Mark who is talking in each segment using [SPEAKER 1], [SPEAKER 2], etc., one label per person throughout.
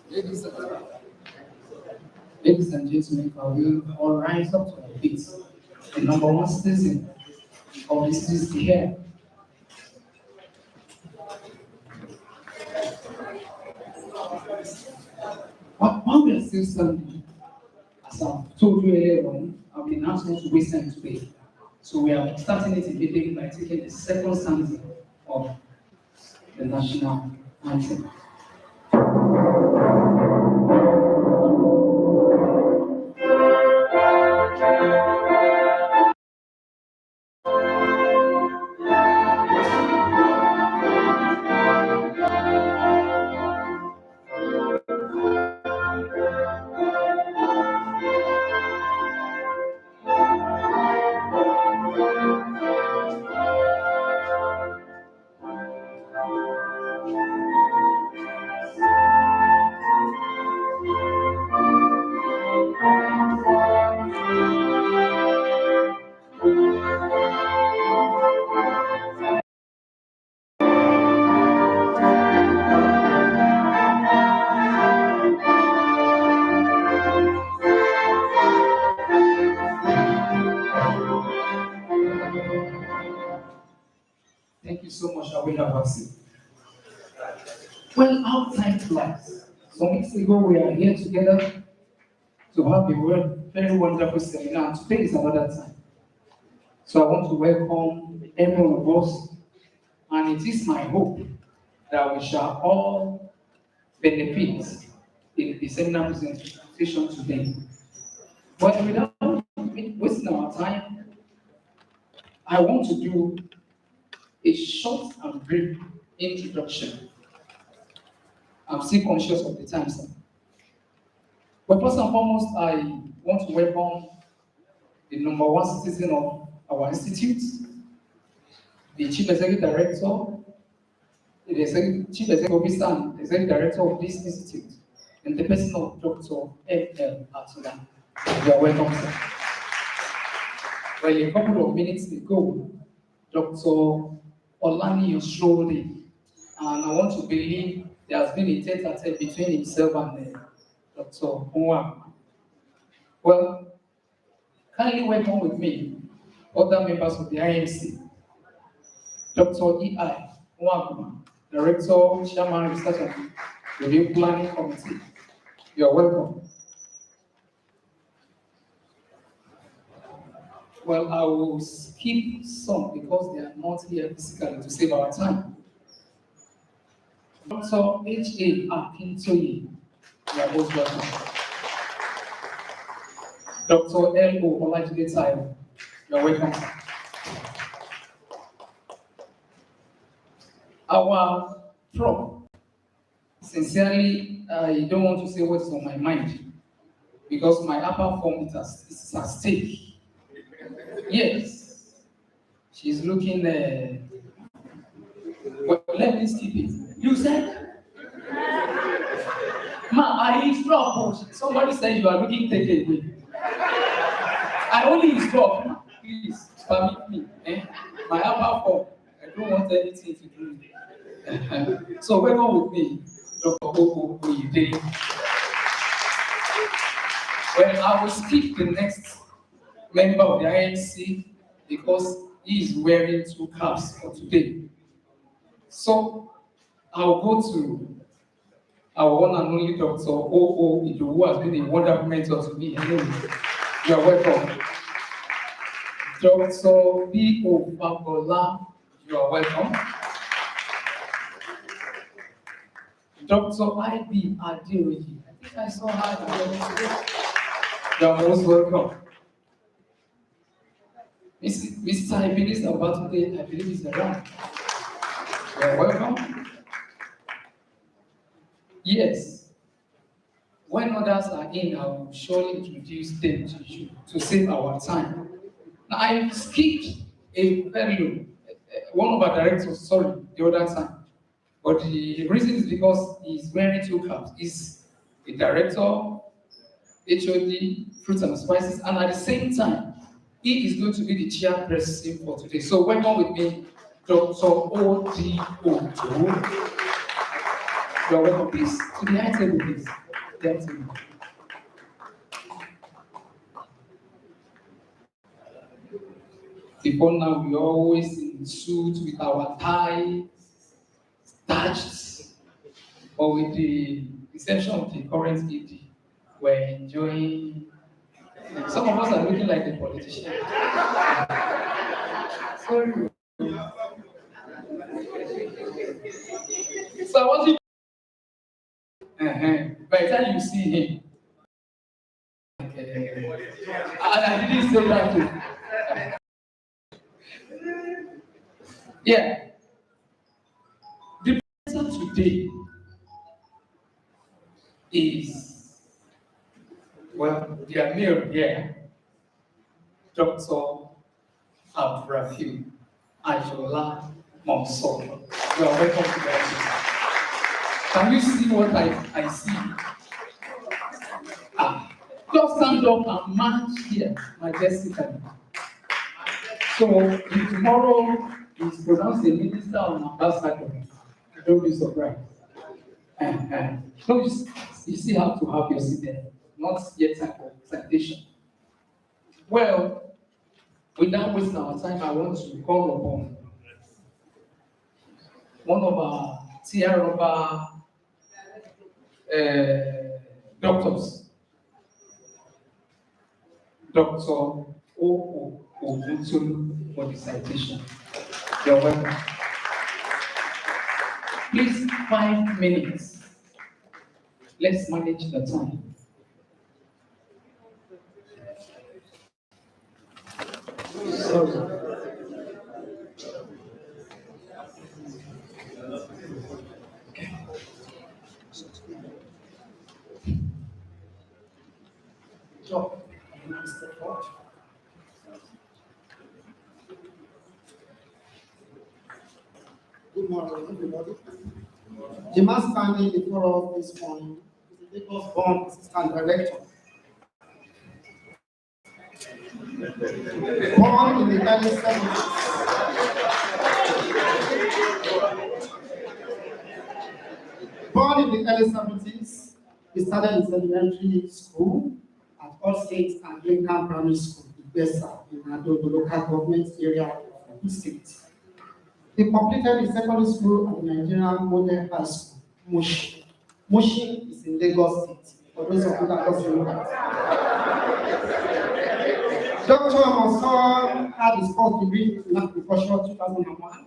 [SPEAKER 1] Ladies, ladies and gentlemen, can we all rise up to our feet? The number one citizen of this is here. While we are still standing, as I've told you earlier on, I've been asked not to waste time today. So we are starting it immediately by taking the second stanza of the national anthem. Thank you so much, Awena Basi. Well, our time flies. Some weeks ago, we are here together to have a very wonderful seminar. Today is another time. So I want to welcome every one of us, and it is my hope that we shall all benefit in the seminar presentation today. But without wasting our time, I want to do a short and brief introduction. I'm still conscious of the time, sir. But first and foremost, I want to welcome the number one citizen of our institute, the Chief Executive Director, Chief Executive Officer and Executive Director of this institute, and the person of Dr. F.L. Atula. You are welcome, sir. Well, a couple of minutes ago, Dr. Olani Yoshori, and I want to believe there has been a tete-a-tete between himself and Dr. Nwa. Well, kindly welcome with me other members of the IMC, Dr. E.I. Nwa, Director, Chairman, Research and Review Planning Committee. You are welcome. Well, I will skip some because they are not here physically to save our time. Dr. H.A. Akintoye, you are most welcome. Dr. L.O. Olajide Tayo, you are welcome. Our prof, sincerely, I don't want to say what's on my mind because my upper form is at stake. Yes, she's looking. Well, let me skip it. You said, Ma, I instruct. Somebody said you are looking take away. I only instruct. Please permit me. My upper form. I don't want anything to do with it. So welcome with me, Dr. Oko Oyede. Well, I will skip the next member of the IMC because he is wearing two caps for today. So I'll go to our one and only Dr. O.O. Ido, who has been a wonderful mentor to me. Anyway, you are welcome. Dr. B.O. Babola, you are welcome. Dr. I.B. Adeoye, I think I saw her. You are most welcome. Mr. Ebenezer Obatunde, I believe is around. You are welcome. Yes. When others are in, I will surely introduce them to you to save our time. Now, I skipped a fellow, one of our directors, sorry, the other time. But the reason is because he's wearing two caps. He's a director, HOD, fruits and spices, and at the same time, he is going to be the chairperson for today. So welcome with me, Dr. O.G.O. You're welcome. Please, to the high table, please. The high table. Before now, we always in suit with our tie starched, but with the reception of the current ED, we're enjoying. Some of us are looking like a politician. Sorry. So I want you. By the time you see him, and I didn't say that too. Yeah. The person today is, well, their male here, Dr. Abrafil Ajola Monson. You are welcome to the office. Can you see what I see? Just stand up and march here majestically. So if tomorrow is pronounced a minister or an ambassador, don't be surprised. So you still have to have your seat there, not yet time for citation. Well, without wasting our time, I want to call upon one of our TR doctors, Dr. O. Oguntolu, for the citation. You're welcome. Please, 5 minutes. Let's manage the time. Sorry.
[SPEAKER 2] Good morning, everybody. The man standing before us this morning is the Lagos-born assistant director. Born in the early 70s. Born in the early 70s, he started his elementary school at All Saints Anglican Primary School, Ibesa, in Ado, the local government area of the state. He completed his secondary school at the Nigerian Model High School, Mushi. Mushi is in Lagos State, for those of you that doesn't know that. Dr. Monson had his first degree in agriculture 2001,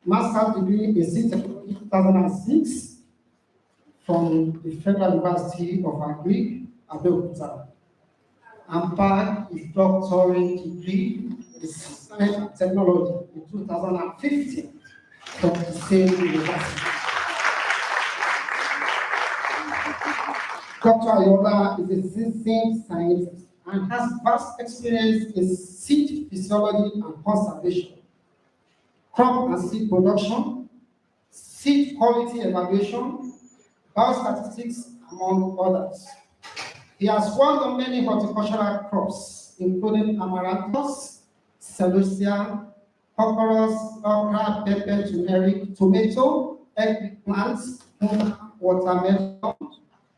[SPEAKER 2] master's degree in seed technology 2006 from the Federal University of Agri, Abeokuta, and bagged his doctorate degree in science and technology in 2015 from the same university. Dr. Ayola is a seasoned scientist and has vast experience in seed physiology and conservation, crop and seed production, seed quality evaluation, biostatistics, among others. He has worked on many horticultural crops, including amaranthus, celosia, cocorus, okra, pepper, turmeric, tomato, eggplants, watermelon,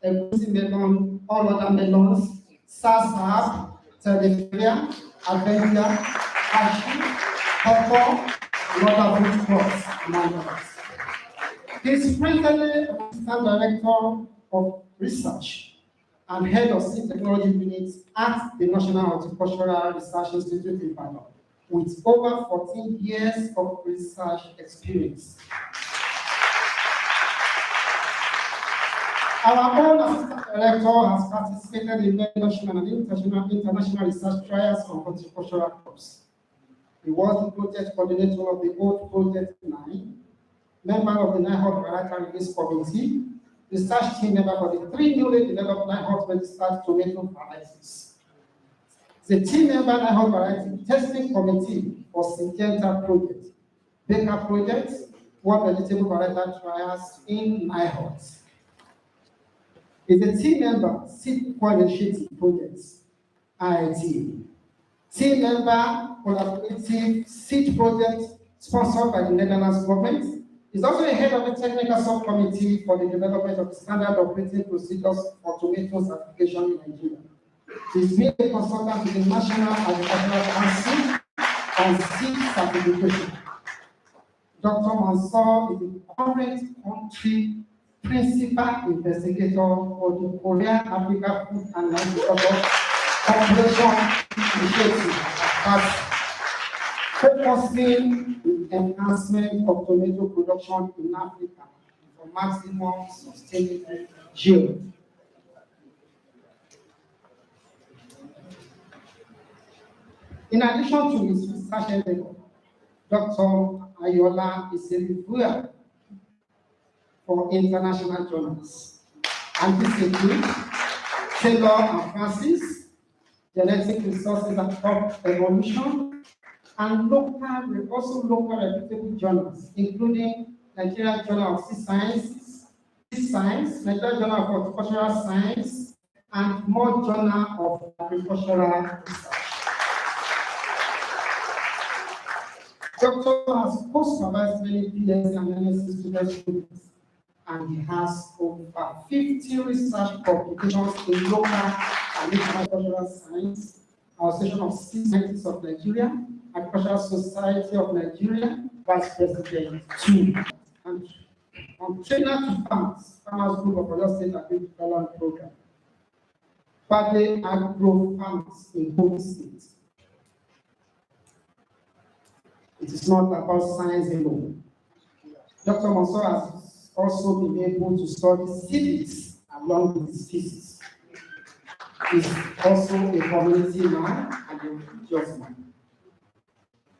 [SPEAKER 2] egusi melon, all other melons, sasab, telephia, adventia, cashew, pawpaw, and other fruit crops, among others. He is presently Assistant Director of Research and Head of Seed Technology Unit at the National Horticultural Research Institute in Ibadan, with over 14 years of research experience. Our own Assistant Director has participated in many national and international research trials on horticultural crops. He was the project coordinator of the Old Project 9, member of the Nihot Varietal Release Committee, research team member for the 3 newly developed Nihot registered tomato varieties. The team member Nihot Variety Testing Committee for Syngenta Project, Baker Project, World Vegetable Varietal Trials in Nihot. Is a team member Seed Quality Project, IIT. Team member collaborative seed project sponsored by the Netherlands government. He's also the head of the technical subcommittee for the development of standard operating procedures for tomatoes application in Nigeria. He's been a consultant with the National Agricultural Council on seed certification. Dr. Mansour is the current country principal investigator for the Korean Africa Food and Agriculture Cooperation Initiative, that's focusing on enhancement of tomato production in Africa for maximum sustainable yield. In addition to his research endeavor, Dr. Ayola is a reviewer for international journals, and this includes Taylor and Francis, Genetic Resources and Crop Evolution, and also local reputable journals, including Nigerian Journal of Sea Science, Nigerian Journal of Horticultural Science, and more Journal of Agricultural Research. Doctor has post-supervised many PhD and MSc students, and he has over 50 research publications in local and agricultural science, Association of Sea Scientists of Nigeria, Agricultural Society of Nigeria, Vice President 2, and on Trainer to Farmers Group of Oyo State Agricultural Program, Bade Agro Farmers in Home State. It is not about science alone. Dr. Mansour has also been able to study cities along with his thesis. He's also a community man and a religious man.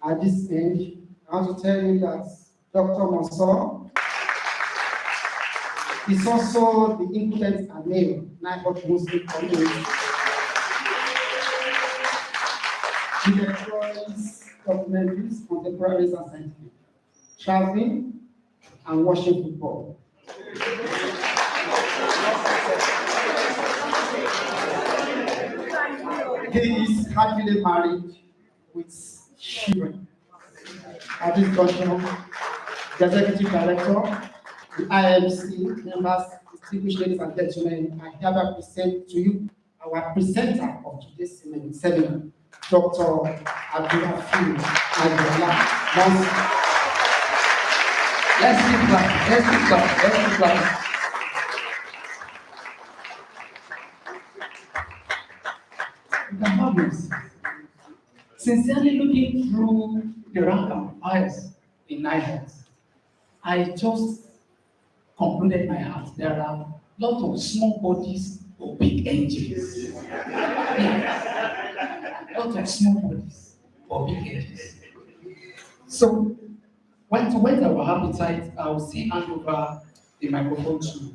[SPEAKER 2] At this end, I want to tell you that Dr. Mansour is also the influence and mayor Nairobi Muslim community. He employs documentaries, contemporaries, and scientific, traveling, and watching football. He is happily married with children. At this junction, the executive director, the IMC members, distinguished ladies and gentlemen, I hereby present to you our presenter of today's seminar, Dr. Abdulhafiz Ayola.
[SPEAKER 1] Let's keep clap. Let's keep clap. Let's keep clap. The hobbies. Sincerely looking through the rank and files in NIHET, I just concluded my heart. There are a lot of small bodies or big engines. A lot of small bodies or big engines. So, to whet our appetite, I will still hand over the microphone to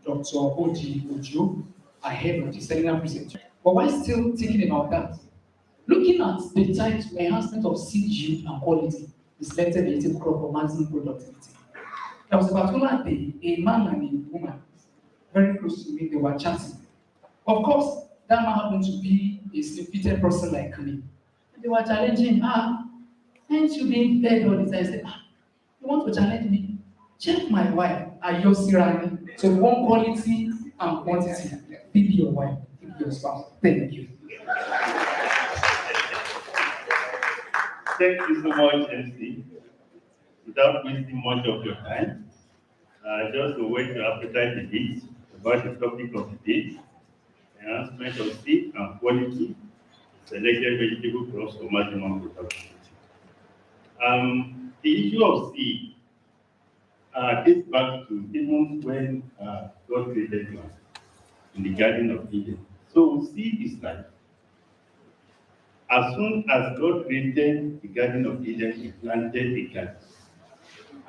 [SPEAKER 1] Dr. Odi Ojo, ahead of the seminar presentation. But while still thinking about that, looking at the title Enhancement of Seed Yield and Quality, the selected native crop for maximum productivity. There was a particular day, a man and a woman, very close to me, they were chatting. Of course, that man happened to be a slim-fitted person like me. They were challenging, can't you be in bed all the time? I said, you want to challenge me? Check my wife, Ayosirani. So one quality and quantity. Be your wife, be your spouse. Thank you.
[SPEAKER 3] Thank you so much, MC. Without wasting much of your time, just to whet your appetite a bit about the topic of the day, enhancement of seed and quality, selected vegetable crops for maximum productivity. The issue of seed dates back to even when God created man in the Garden of Eden. So seed is life. As soon as God created the Garden of Eden, he planted a garden.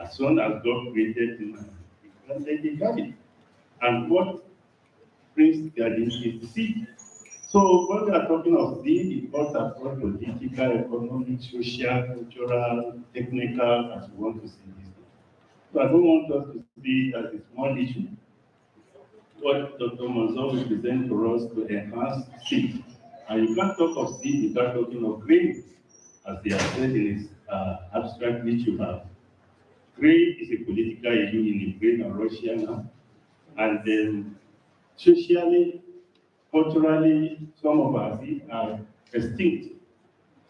[SPEAKER 3] As soon as God created the man, he planted a garden. And what brings garden is the seed. So when we are talking of seed, it goes across political, economic, social, cultural, technical, as we want to see this. So I don't want us to see it as a small issue. What Dr. Mansour will present to us to enhance seed And you can't talk of seed without talking of grain, as they have said in his abstract which you have. Grain is a political issue in Ukraine and Russia now. And then socially, culturally, some of our seeds are extinct.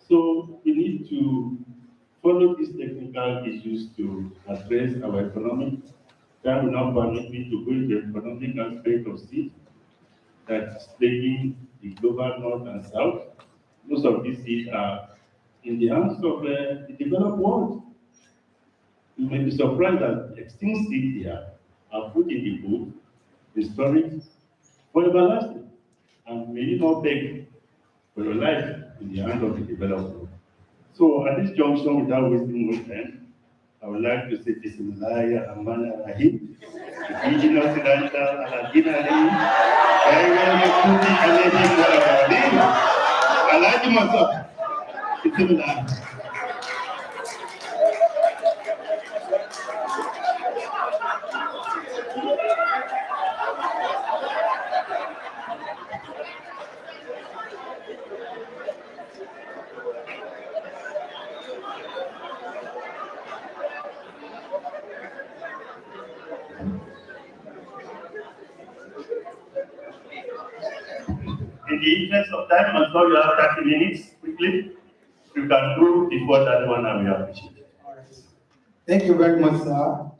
[SPEAKER 3] So we need to follow these technical issues to address our economic. That will not permit me to go into the economic aspect of seed that is plaguing the global north and south. Most of these seeds are in the hands of the developed world. You may be surprised that extinct seeds here are put in the book, in storage for everlasting. And may you not beg for your life in the hands of the developed world. So at this junction, without wasting more time, I would like to say Bismillah Rahman Rahim. Indigenous Oriental Aladina Ali. Very well, Yakuti Aledi Mwalabadi. Aladi Masa. Bismillah. In the interest of time, I'm sorry you have 30 minutes quickly. You can do before that one, I will appreciate it.
[SPEAKER 4] Thank you very much, sir.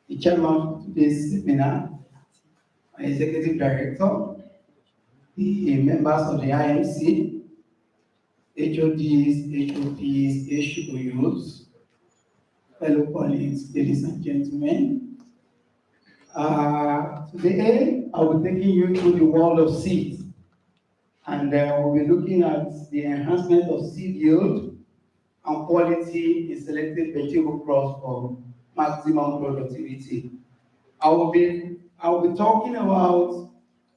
[SPEAKER 4] The chairman of today's seminar, my executive director, the members of the IMC, HODs, HOUs, fellow colleagues, ladies and gentlemen. Today, I will be taking you through the world of seeds, and we'll be looking at the enhancement of seed yield and quality in selected vegetable crops for maximum productivity. I will be talking about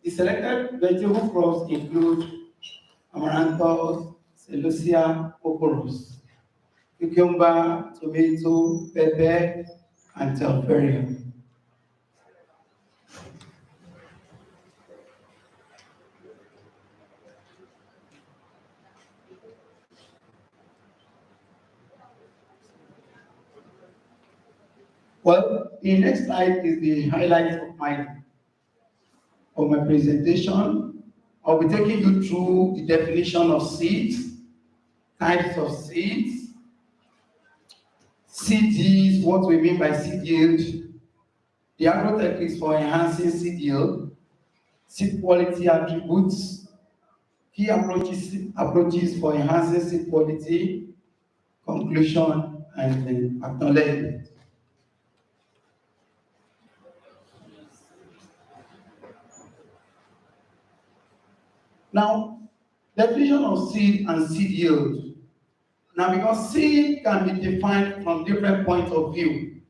[SPEAKER 4] the selected vegetable crops include amaranthus, celosia, ocorus, cucumber, tomato, pepper, and telferia. Well, the next slide is the highlights of my presentation. I'll be taking you through the definition of seeds, types of seeds, seed yields, what we mean by seed yield, the agrotechniques for enhancing seed yield, seed quality attributes, key approaches for enhancing seed quality, conclusion, and then acknowledgement. Now, definition of seed and seed yield. Now, because seed can be defined from different points of view,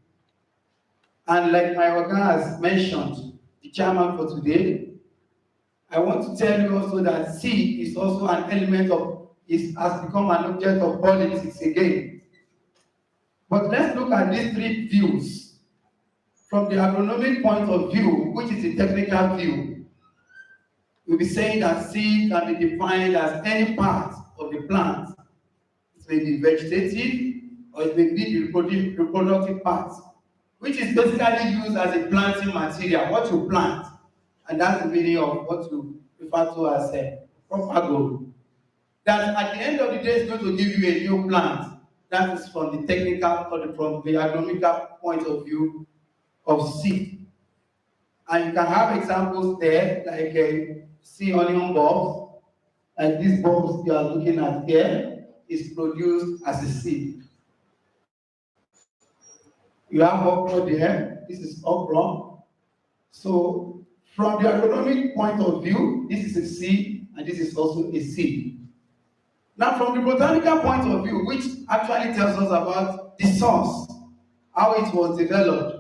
[SPEAKER 4] and like my Oga has mentioned, the chairman for today, I want to tell you also that seed is also an element of, has become an object of politics again. But let's look at these three views. From the agronomic point of view, which is the technical view, we'll be saying that seed can be defined as any part of the plant. It may be vegetative or it may be the reproductive part, which is basically used as a planting material, what you plant. And that's the meaning of what you refer to as a propago. That at the end of the day is going to give you a new plant. That is from the technical or from the agronomical point of view of seed. And you can have examples there, like see onion bulbs, like these bulbs you are looking at here is produced as a seed. You have okra there, this is okra. So from the agronomic point of view, this is a seed and this is also a seed. Now from the botanical point of view, which actually tells us about the source, how it was developed.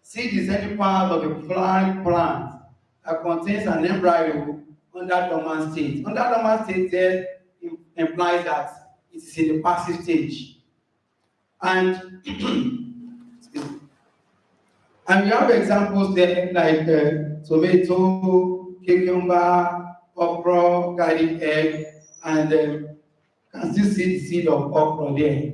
[SPEAKER 4] Seed is any part of a flowering plant that contains an embryo under dormant state. Under dormant state there implies that it is in the passive stage. And and we have examples there like tomato, cucumber, okra garden egg, and can still see the seed of okra there.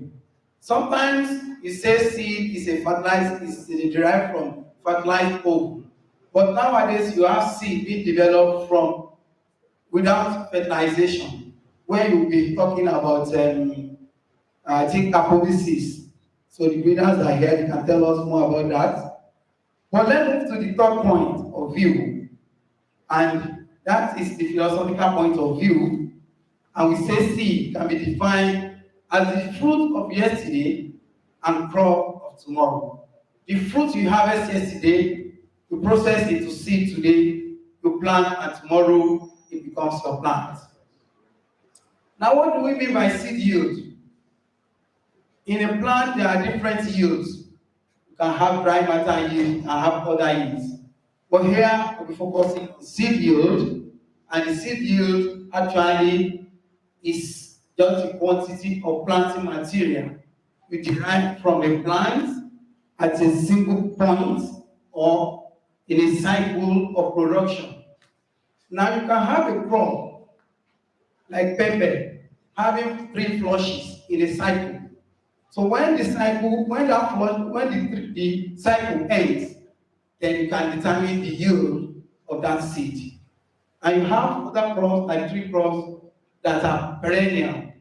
[SPEAKER 4] Sometimes you say seed is a fertilized, is derived from fertilized ovum. But nowadays you have seed being developed from without fertilization, where you'll be talking about I think hypothesis. So the readers are here, they can tell us more about that. But let's move to the third point of view, and that is the philosophical point of view. And we say seed can be defined as the fruit of yesterday and crop of tomorrow. The fruit you harvest yesterday, you process it to seed today, you plant, and tomorrow it becomes your plant. Now, what do we mean by seed yield? In a plant, there are different yields. You can have dry matter yield and have other yields. But here, we'll be focusing on seed yield, and the seed yield actually is just the quantity of planting material we derive from a plant at a single point or in a cycle of production. Now, you can have a crop like pepper having 3 flushes in a cycle. So when the cycle, the cycle ends, then you can determine the yield of that seed. And you have other crops like tree crops that are perennial.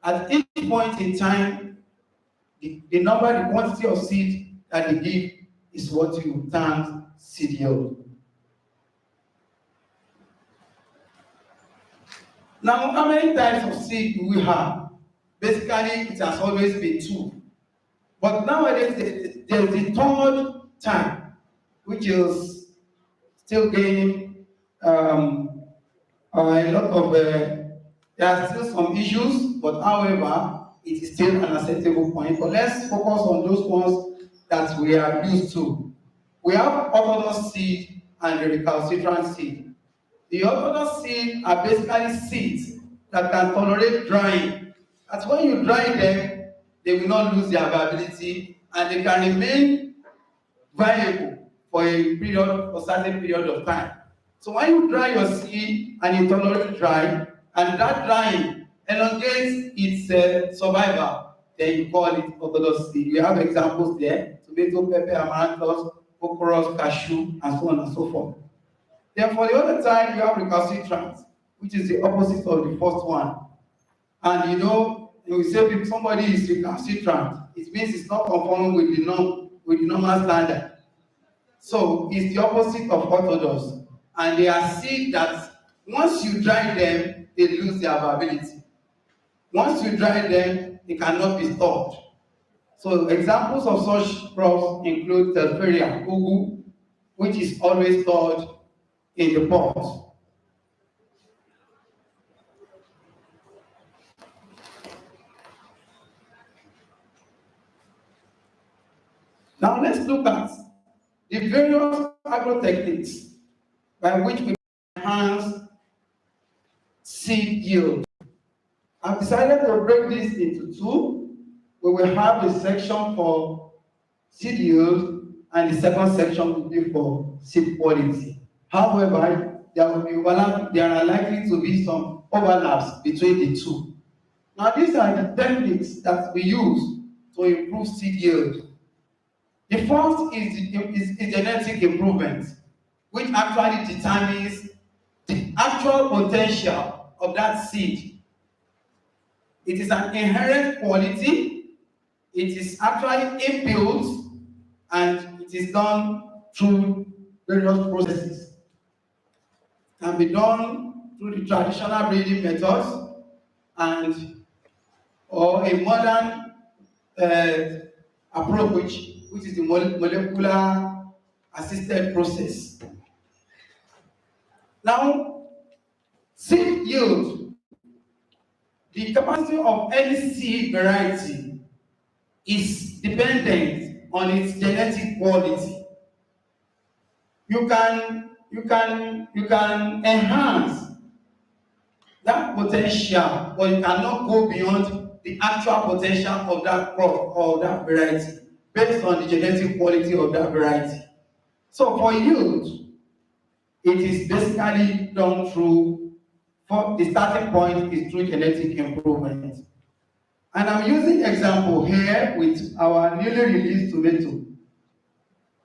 [SPEAKER 4] At each point in time, the quantity of seed that they give is what you term seed yield. Now, how many types of seed do we have? Basically, it has always been 2. But nowadays, there's the third type, which is still gaining a lot of, there are still some issues, but however, it is still an acceptable point. But let's focus on those ones that we are used to. We have orthodox seed and the recalcitrant seed. The orthodox seed are basically seeds that can tolerate drying. That's when you dry them, they will not lose their viability and they can remain viable for a certain period of time. So when you dry your seed and you tolerate dry, and that drying elongates its survival, then you call it orthodox seed. We have examples there: tomato, pepper, amaranthus, cocorus, cashew, and so on and so forth. Then for the other side, you have recalcitrant, which is the opposite of the first one. And you know, when we say somebody is recalcitrant, it means it's not conforming with the normal standard. So it's the opposite of orthodox. And they are seeds that once you dry them, they lose their viability. Once you dry them, they cannot be stored. So examples of such crops include telferia, ugu, which is always stored in the pot. Now let's look at the various agro techniques by which we enhance seed yield. I've decided to break this into 2. We will have a section for seed yield and the second section will be for seed quality. However, there are likely to be some overlaps between the 2. Now these are the techniques that we use to improve seed yield. The first is genetic improvement, which actually determines the actual potential of that seed. It is an inherent quality, it is actually inbuilt, and it is done through various processes. It can be done through the traditional breeding methods or a modern approach, which is the molecular assisted process. Now, seed yield, the capacity of any seed variety is dependent on its genetic quality. You can enhance that potential, but you cannot go beyond the actual potential of that crop or that variety based on the genetic quality of that variety. So for yield, it is basically done through for the starting point is through genetic improvement. And I'm using example here with our newly released tomato.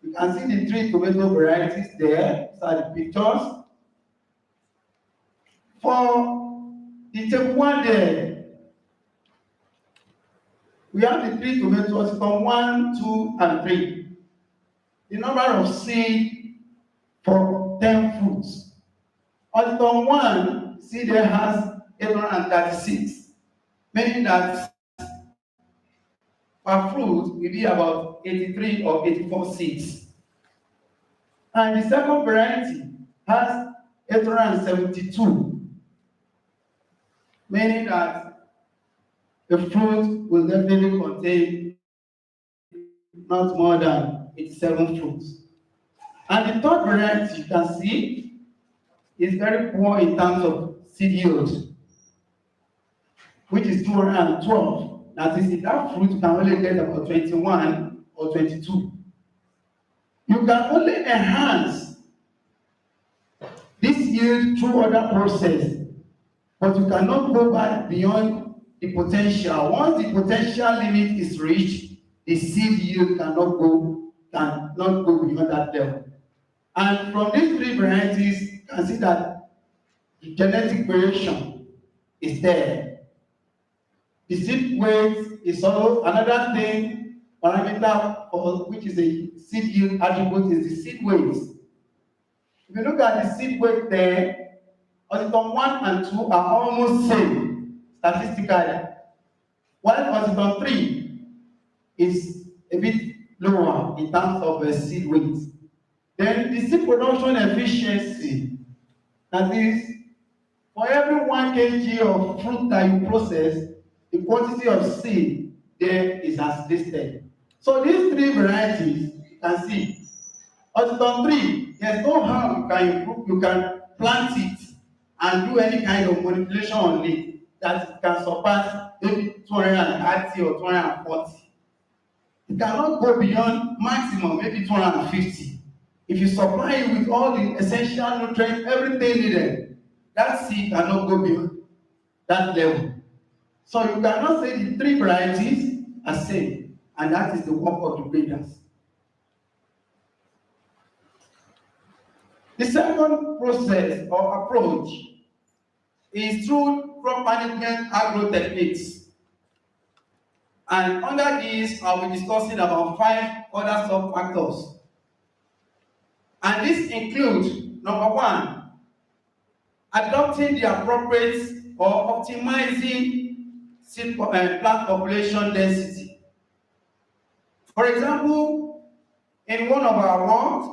[SPEAKER 4] You can see the 3 tomato varieties there. These are the pictures. For the table 1 there, we have the 3 tomatoes from 1, 2, and 3. The number of seed for 10 fruits. On tom 1, seed there has 836, meaning that per fruit will be about 83 or 84 seeds. And the second variety has 872, meaning that the fruit will definitely contain not more than 87 fruits. And the third variety you can see is very poor in terms of seed yield, which is 212. That is, in that fruit you can only get about 21 or 22. You can only enhance this yield through other process, but you cannot go back beyond the potential. Once the potential limit is reached, the seed yield cannot go beyond that level. And from these 3 varieties, you can see that the genetic variation is there. The seed weight is also another thing, parameter, which is a seed yield attribute, is the seed weight. If you look at the seed weight there, Oxytocin 1 and 2 are almost same statistically, while Oxytocin 3 is a bit lower in terms of seed weight. Then the seed production efficiency, that is, for every 1 kg of fruit that you process, the quantity of seed there is as listed. So these 3 varieties, you can see, Oxytocin 3, there's no how you can improve, you can plant it and do any kind of manipulation on it that it can surpass maybe 230 or 240. It cannot go beyond maximum, maybe 250. If you supply it with all the essential nutrients, everything needed, that seed cannot go beyond that level. So you cannot say the 3 varieties are same, and that is the work of the breeders. The second process or approach is through crop management agro techniques. And under this, I'll be discussing about 5 other sub-factors. And this includes, number 1, adopting the appropriate or optimizing seed plant population density. For example, in one of our works,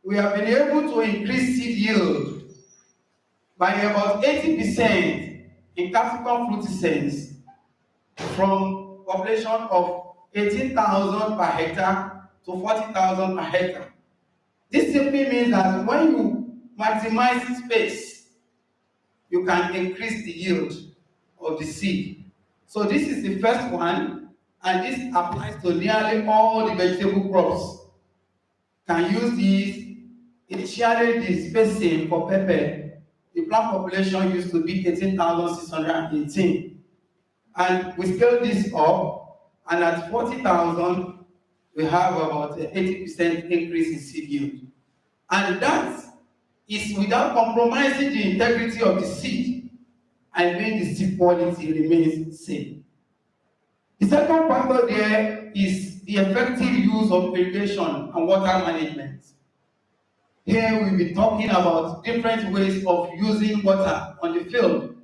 [SPEAKER 4] we have been able to increase seed yield by about 80% in capsicum frutescens from population of 18,000 per hectare to 40,000 per hectare. This simply means that when you maximize space, you can increase the yield of the seed. So this is the first one, and this applies to nearly all the vegetable crops. Can use this. Initially, the spacing for pepper, the plant population used to be 18,618. And we scaled this up, and at 40,000, we have about an 80% increase in seed yield. And that is without compromising the integrity of the seed, and then the seed quality remains the same. The second factor there is the effective use of irrigation and water management. Here we'll be talking about different ways of using water on the field.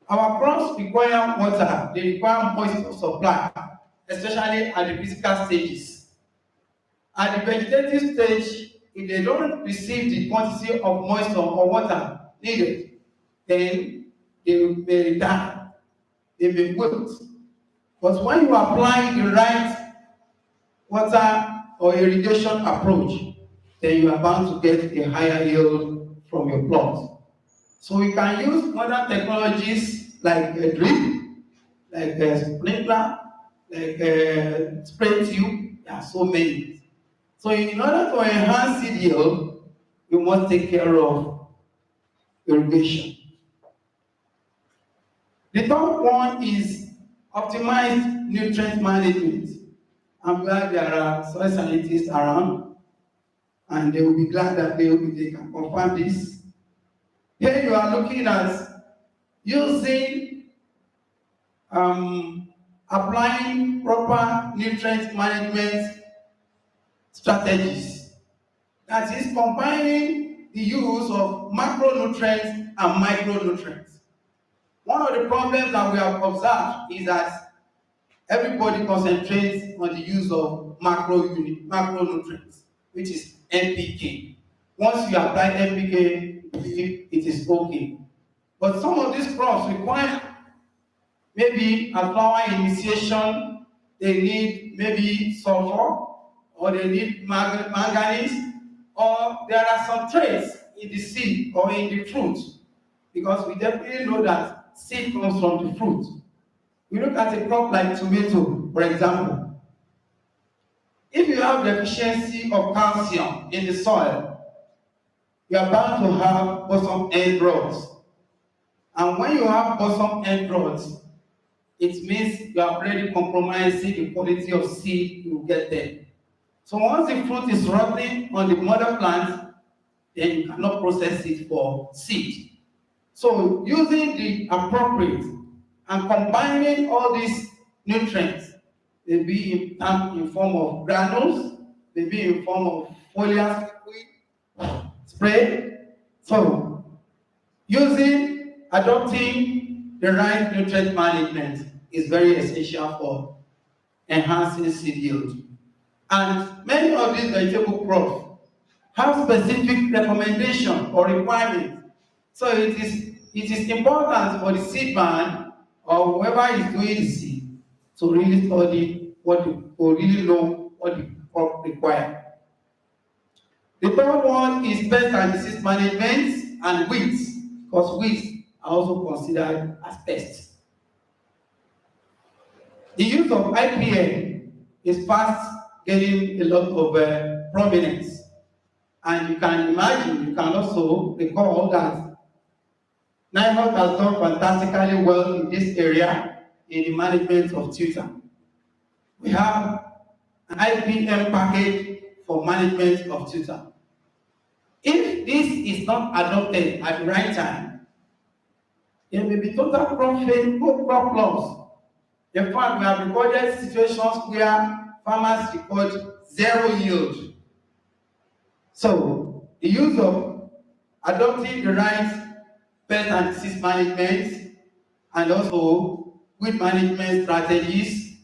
[SPEAKER 4] Our crops require water, they require moisture supply, especially at the physical stages. At the vegetative stage, if they don't receive the quantity of moisture or water needed, then they may die, they may wilt. But when you apply the right water or irrigation approach, then you are bound to get a higher yield from your plot. So we can use modern technologies like a drip, like a sprinkler, like a spray tube. There are so many. So in order to enhance seed yield, you must take care of irrigation. The third one is optimized nutrient management. I'm glad there are soil scientists around, and they will be glad that they can confirm this. Here you are looking at using applying proper nutrient management strategies. That is combining the use of macronutrients and micronutrients. One of the problems that we have observed is that everybody concentrates on the use of macronutrients, which is NPK. Once you apply NPK, it is okay. But some of these crops require maybe a flower initiation, they need maybe sulfur, or they need manganese, or there are some traits in the seed or in the fruit, because we definitely know that seed comes from the fruit. We look at a crop like tomato, for example. If you have deficiency of calcium in the soil, you are bound to have bottom end rods. And when you have bottom end rods, it means you are already compromising the quality of seed you get there. So once the fruit is rotting on the mother plant, then you cannot process it for seed. So using the appropriate and combining all these nutrients, they be in form of granules, they be in form of foliar spray. So adopting the right nutrient management is very essential for enhancing seed yield. And many of these vegetable crops have specific recommendation or requirements. So it is important for the seed man or whoever is doing the seed to really study or really know what the crop requires. The third one is pest and disease management and weeds, because weeds are also considered as pests. The use of IPM is fast gaining a lot of prominence. And you can imagine, you can also recall that NIMOT has done fantastically well in this area in the management of tutor. We have an IPM package for management of tutor. If this is not adopted at the right time, there may be total crop loss. In fact, we have recorded situations where farmers record zero yield. So, the use of adopting the right pest and disease management and also weed management strategies,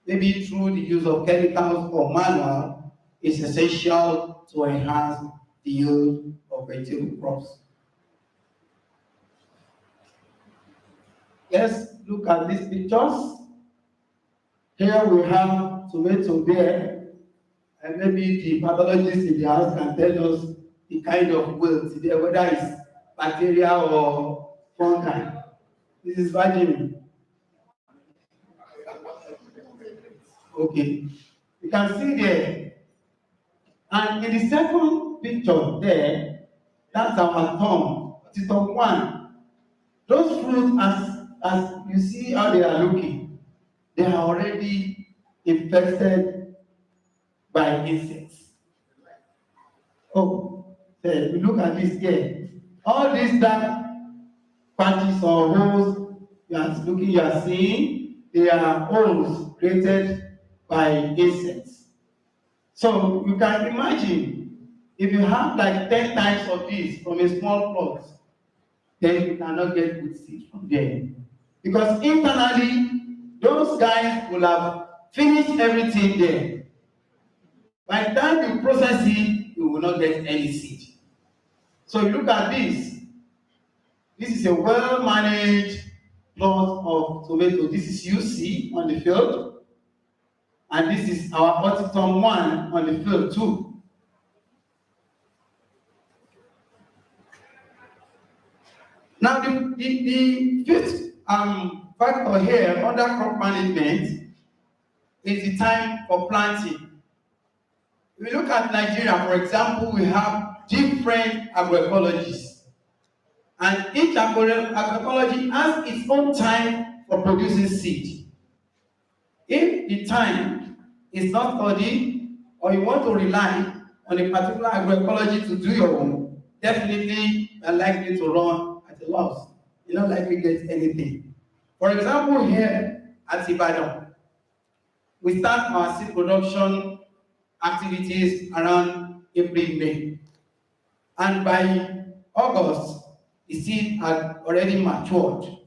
[SPEAKER 4] maybe through the use of chemicals or manual, is essential to enhance the yield of vegetable crops. Let's look at these pictures. Here we have tomato there, and maybe the pathologist in the house can tell us the kind of wilt there, whether it's bacteria or fungi. This is virgin. Okay, you can see there. And in the second picture there, that's our thumb. It is thumb one. Those fruits, as you see how they are looking, they are already infested by insects. Oh, so we look at this here. All these dark patches or holes you are seeing, they are holes created by insects. So you can imagine if you have like 10 times of this from a small plot, then you cannot get good seed from there. Because internally, those guys will have finished everything there. By the time you process it, you will not get any seed. So you look at this. This is a well-managed plot of tomato. This is UC on the field. And this is our Otitum 1 on the field too. Now the fifth factor here under crop management is the time for planting. If we look at Nigeria, for example, we have different agroecologies. And each agroecology has its own time for producing seed. If the time is not studied, or you want to rely on a particular agroecology to do your own, definitely you are likely to run at a loss. You're not likely to get anything. For example, here at Ibadan, we start our seed production activities around April, May. And by August, the seed had already matured.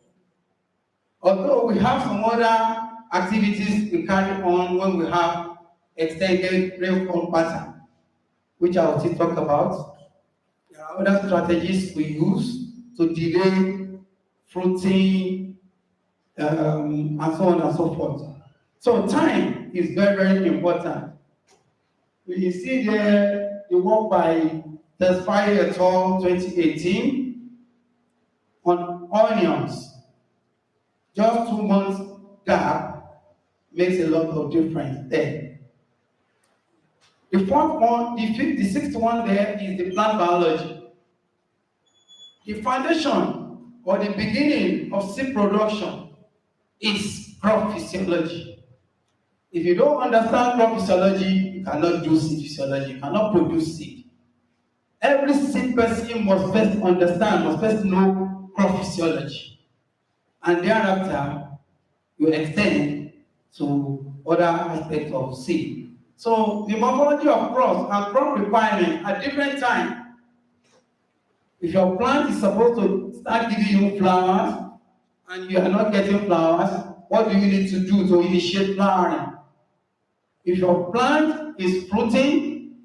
[SPEAKER 4] Although we have some other activities we carry on when we have extended rainfall pattern, which I will still talk about. There are other strategies we use to delay fruiting, and so on and so forth. So time is very, very important. You see there the work by Tesfaye et al. 2018 on onions. Just 2 months gap makes a lot of difference there. The fourth one, the sixth one there is the plant biology. The foundation or the beginning of seed production is crop physiology. If you don't understand crop physiology, you cannot do seed physiology, you cannot produce seed. Every seed person must first understand, must first know crop physiology. And thereafter, you extend to other aspects of seed. So the morphology of crops and crop requirement at different times. If your plant is supposed to start giving you flowers and you are not getting flowers, what do you need to do to initiate flowering? If your plant is fruiting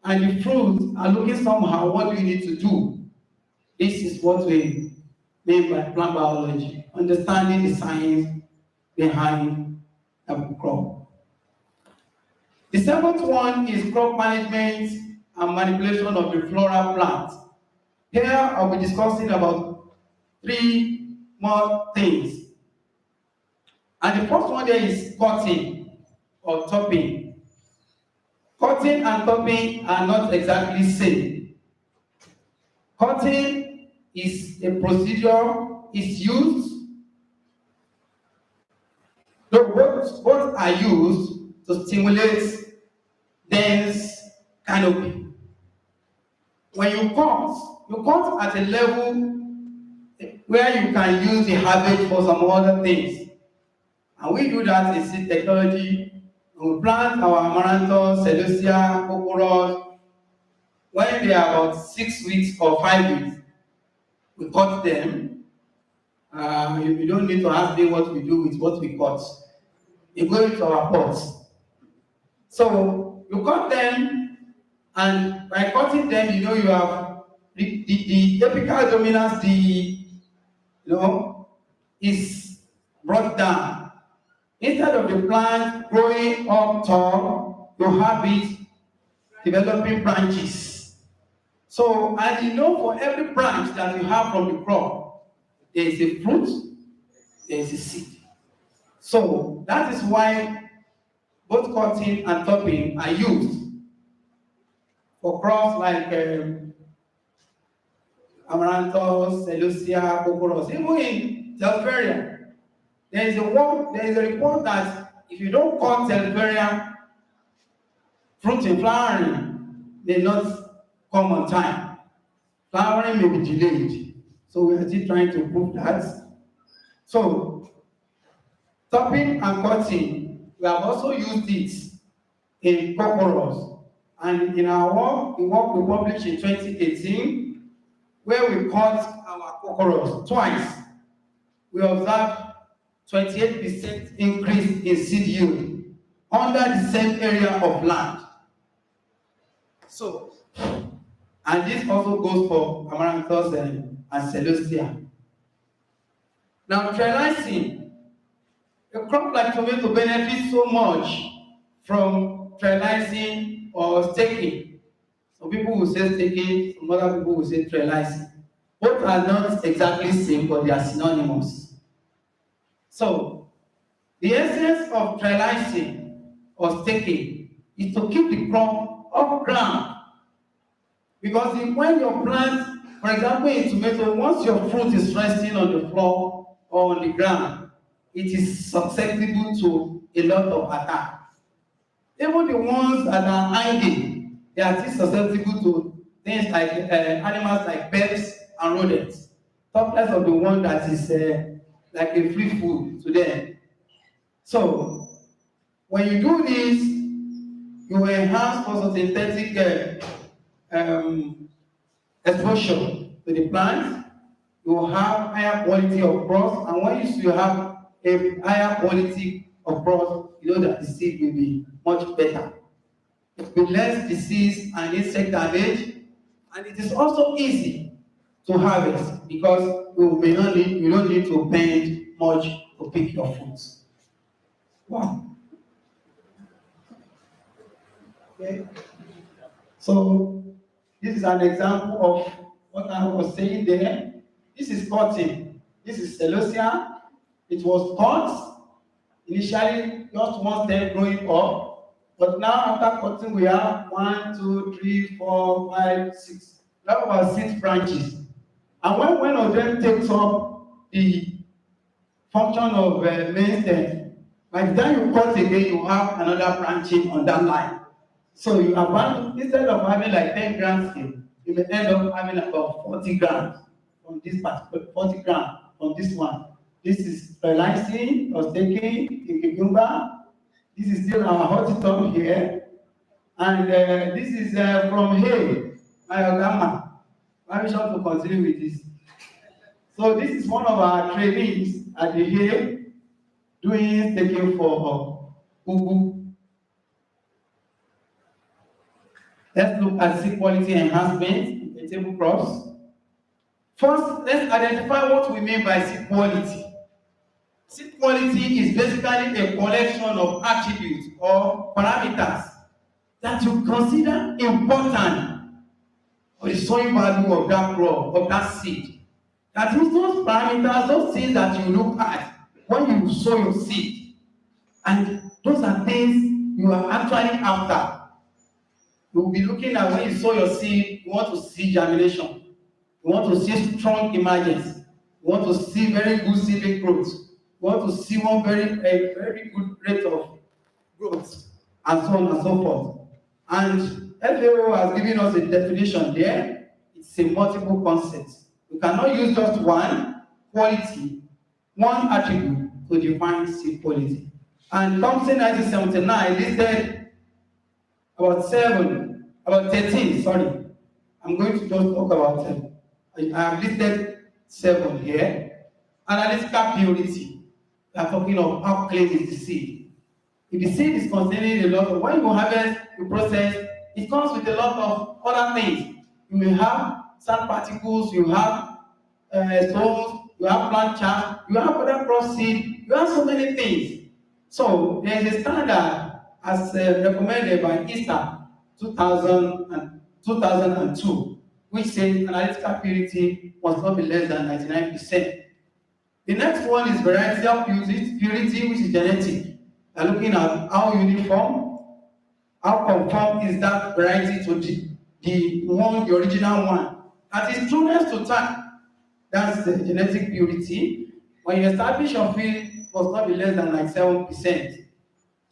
[SPEAKER 4] and the fruits are looking somehow, what do you need to do? This is what we mean by plant biology, understanding the science behind a crop. The seventh one is crop management and manipulation of the floral plant. Here I'll be discussing about 3 more things. And the first one there is cutting or topping. Cutting and topping are not exactly the same. Cutting is a procedure, is used, both are used to stimulate dense canopy. When you cut at a level where you can use the habit for some other things. And we do that in seed technology. We plant our amaranthus, celosia, cocoros. When they are about 6 weeks or 5 weeks, we cut them. You don't need to ask me what we do with what we cut. You go into our pots. So you cut them, and by cutting them, you have the apical dominance, is brought down. Instead of the plant growing up tall, you have it developing branches. So, and for every branch that you have from the crop, there is a fruit, there is a seed. So that is why both cutting and topping are used for crops like amaranthus, celosia, cocoros. Even in Telferia, there is a report that if you don't cut Telferia, fruit and flowering may not come on time. Flowering may be delayed. So we are still trying to prove that. So topping and cutting, we have also used it in cocoros. And in our work, the work we published in 2018, where we cut our cocoros twice, we observed 28% increase in seed yield under the same area of land. So, and this also goes for amaranthus and celosia. Now, trellising. A crop like tomato benefits so much from trellising or staking. Some people will say staking, some other people will say trellising. Both are not exactly the same, but they are synonymous. So, the essence of trellising or staking is to keep the crop off ground. Because when your plant For example, in tomato, once your fruit is resting on the floor or on the ground, it is susceptible to a lot of attack. Even the ones that are hanging, they are still susceptible to things like animals like birds and rodents. Talk less of the one that is like a free food to them. So, when you do this, you enhance photosynthetic exposure to the plant. You will have higher quality of crops, and when you have a higher quality of crops, you know that the seed will be much better. It will be less disease and insect damage, and it is also easy to harvest because you don't need to bend much to pick your fruits. Wow. Okay. So this is an example of what I was saying there. This is cotton. This is celosia. It was cut initially just one stem growing up, but now after cutting we have 1, 2, 3, 4, 5, 6. We have about 6 branches. And when one of them takes up the function of main stem, by the time you cut again, you have another branching on that line. So you abandon, instead of having like 10 grams here, you may end up having about 40 grams from this particular 40 grams from this one. This is lysine or staking in cucumber. This is still our hot tub here. And this is from hay, my Ogama. I'm sure to continue with this. So this is one of our trainees at the hay doing staking for Ugu. Let's look at seed quality enhancement in vegetable crops. First, let's identify what we mean by seed quality. Seed quality is basically a collection of attributes or parameters that you consider important for the sowing value of that crop, of that seed. That is those parameters, those things that you look at when you sow your seed. And those are things you are actually after. You will be looking at when you sow your seed, you want to see germination. You want to see strong emergence. You want to see very good seedling growth. You want to see a very good rate of growth, and so on and so forth. And FAO has given us a definition there. It's a multiple concept. You cannot use just one quality, one attribute to define seed quality. And Thompson 1979 listed about 13, sorry. I'm going to just talk about them. I have listed 7 here. Analytical purity. We are talking of how clean is the seed. If the seed is containing a lot of, when you harvest, you process, it comes with a lot of other things. You will have sand particles, you have stones, you have plant chaff, you have other cross seed, you have so many things. So there is a standard as recommended by Easter 2002, which says analytical purity must not be less than 99%. The next one is varietal purity, which is genetic. We are looking at how uniform, how conform is that variety to the original one. That is trueness to time. That's the genetic purity. When you establish your field, must not be less than 97%.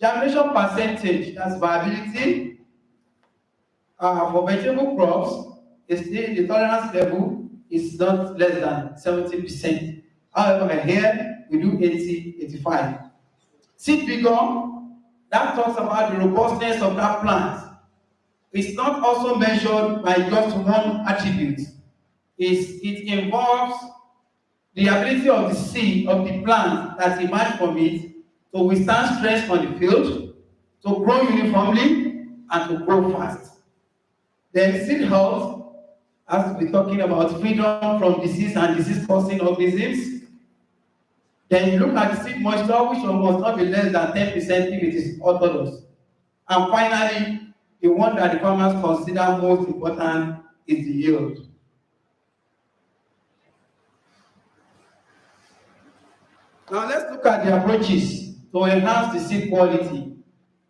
[SPEAKER 4] Germination percentage, that's viability. For vegetable crops, the tolerance level is not less than 70%. However, here we do 80, 85. Seed vigor, that talks about the robustness of that plant. It's not also measured by just one attribute. It involves the ability of the seed, of the plant that emerged from it, to withstand stress on the field, to grow uniformly, and to grow fast. Then seed health, as we're talking about freedom from disease and disease-causing organisms. Then you look at seed moisture, which must not be less than 10% if it is orthodox. And finally, the one that the farmers consider most important is the yield. Now let's look at the approaches to enhance the seed quality.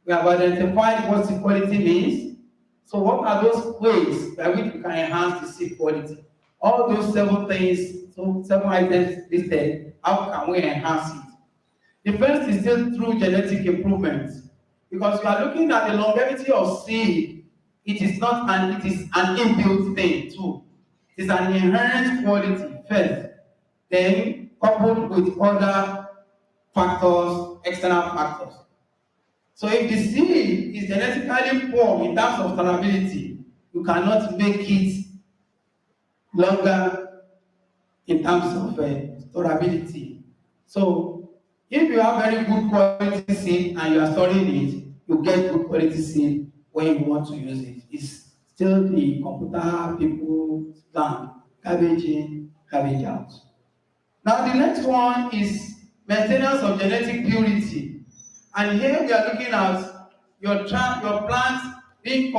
[SPEAKER 4] We have identified what seed quality means. So what are those ways by which we can enhance the seed quality? All those 7 things, so 7 items listed, how can we enhance it? The first is still through genetic improvement, because we are looking at the longevity of seed. It is an inbuilt thing too. It is an inherent quality first, then coupled with other factors, external factors. So if the seed is genetically poor in terms of tolerability, you cannot make it longer in terms of storability. So if you have very good quality seed and you are storing it, you get good quality seed when you want to use it. It's still the computer people plan, cabbage in, cabbage out. Now the next one is maintenance of genetic purity. And here we are looking at your plants being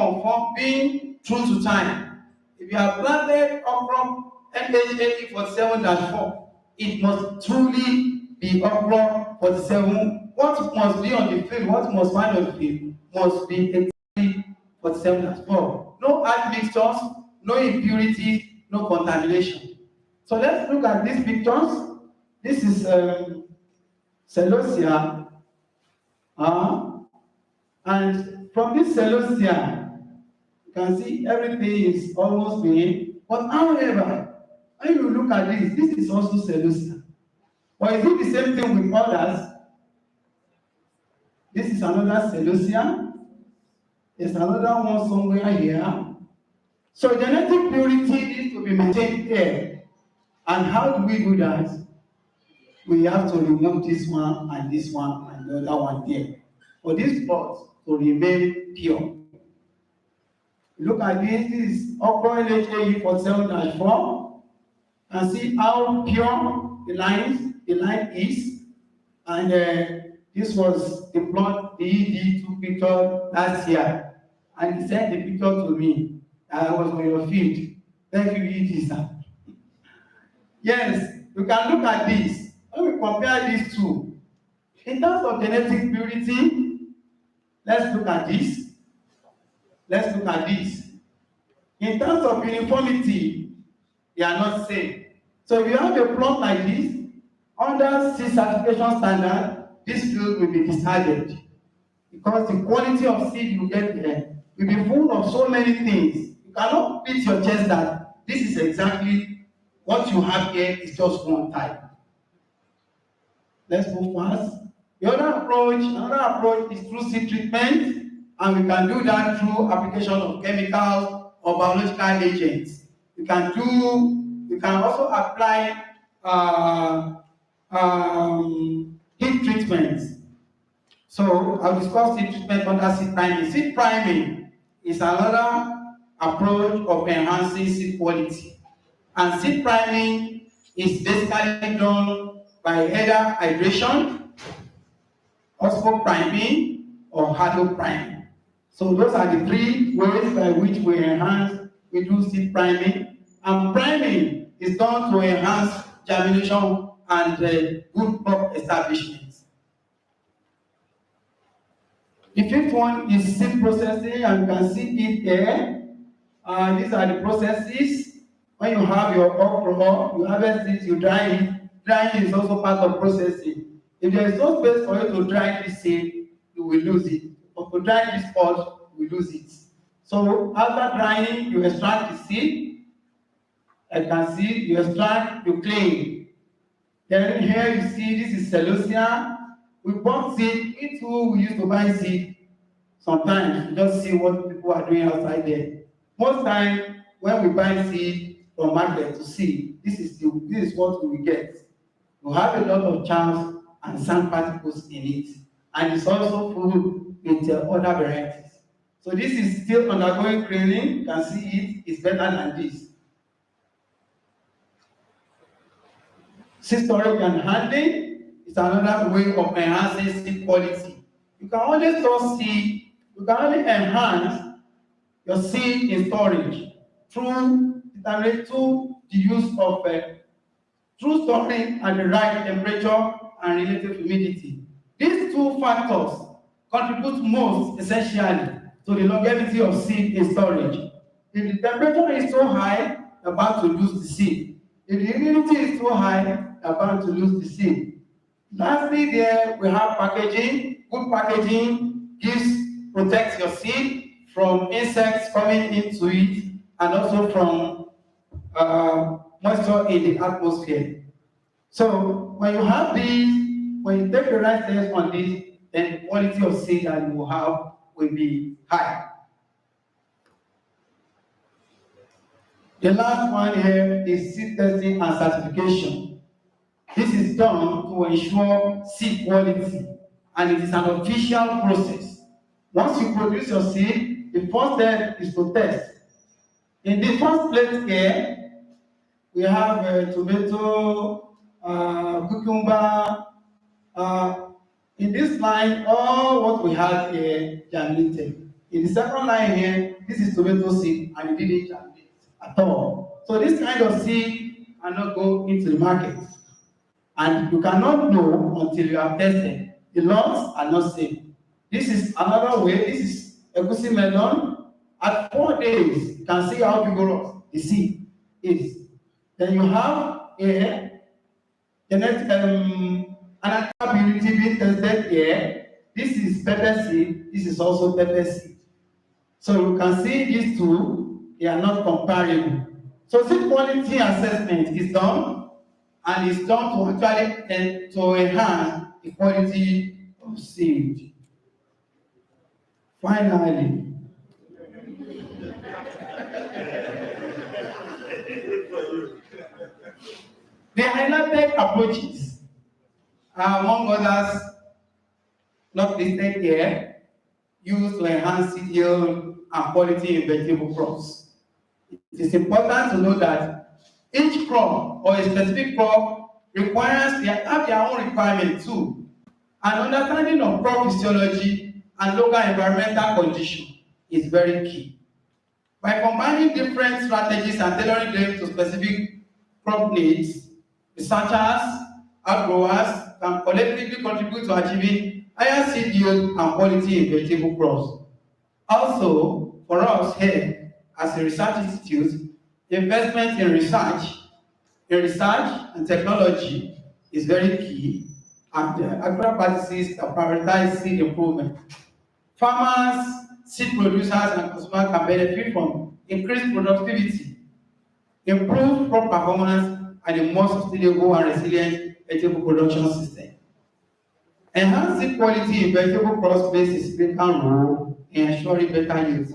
[SPEAKER 4] true to time. If you have planted okra MH 47-4, it must truly be okra 47. What must be on the field, what must find on the field, must be exactly 47-4. No admixtures, no impurities, no contamination. So let's look at these pictures. This is celosia. And from this celosia, you can see everything is almost green. But however, when you look at this is also celosia. But is it the same thing with others? This is another celosia. There's another one somewhere here. So genetic purity needs to be maintained here. And how do we do that? We have to remove this one and the other one there. For this pot to remain pure. Look at this is okra LHAE 47-4. And see how pure the line is. And this was the plot the ED took picture last year. And he sent the picture to me. I was on your field. Thank you, ED, sir. Yes, you can look at this. When we compare these two, in terms of genetic purity, let's look at this. Let's look at this. In terms of uniformity, they are not same. So if you have a plot like this, under C certification standard, this field will be discarded. Because the quality of seed you get there will be full of so many things. You cannot beat your chest that this is exactly what you have here is just one type. Let's move fast. Another approach is through seed treatment, and we can do that through application of chemicals or biological agents. We can also apply heat treatments. So I'll discuss seed treatment under seed priming. Seed priming is another approach of enhancing seed quality. And seed priming is basically done by either hydration, osmo priming, or halo priming. So those are the 3 ways by which we do seed priming. And priming is done to enhance germination and good crop establishment. The 5th one is seed processing, and you can see it here. These are the processes. When you have your okra, you harvest it, you dry it. Drying is also part of processing. If there is no space for you to dry this seed, you will lose it. Or to dry this pod, you will lose it. So after drying, you extract the seed. You can see, you extract, you clean. Then here you see this is celosia. We bought seed. We too, we used to buy seed. Sometimes you just see what people are doing outside there. Most time when we buy seed from market to see, this is what we will get. You have a lot of chance and sand particles in it, and it's also full with other varieties. So this is still undergoing cleaning. You can see it's better than this. Seed storage and handling is another way of enhancing seed quality. You can only store seed. You can only enhance your seed in storage through the use of through storing at the right temperature and relative humidity. These 2 factors contribute most essentially to the longevity of seed in storage. If the temperature is so high you're about to lose the seed. If the humidity is too high, you're about to lose the seed. Lastly, there we have packaging. Good packaging protects your seed from insects coming into it and also from moisture in the atmosphere. So when you have these, when you take the right steps on this, then the quality of seed that you will have will be high. The last one here is seed testing and certification. This is done to ensure seed quality, and it is an official process. Once you produce your seed, the first step is to test. In the first place here, we have tomato, cucumber. In this line, all what we have here germinated. In the second line here, this is tomato seed, and it didn't germinate at all. So this kind of seed cannot go into the market. And you cannot know until you have tested. The lots are not safe. This is another way. This is egusi melon. At 4 days, you can see how vigorous the seed is. Then you have a genetic anatomical purity being tested here. This is pepper seed. This is also pepper seed. So you can see these two, they are not comparable. So seed quality assessment is done, and it's done to actually to enhance the quality of seed. Finally, the highlighted approaches are, among others, not listed here, used to enhance seed yield and quality in vegetable crops. It is important to know that each crop or a specific crop have their own requirement too. An understanding of crop physiology and local environmental conditions is very key. By combining different strategies and tailoring them to specific crop needs, researchers and growers can collectively contribute to achieving higher seed yield and quality in vegetable crops. Also, for us here as a research institute, investment in research and technology is very key, and agricultural practices that prioritize seed improvement. Farmers, seed producers, and consumers can benefit from increased productivity, improved crop performance, and a more sustainable and resilient vegetable production system. Enhanced seed quality in vegetable crops plays a significant role in ensuring better yields,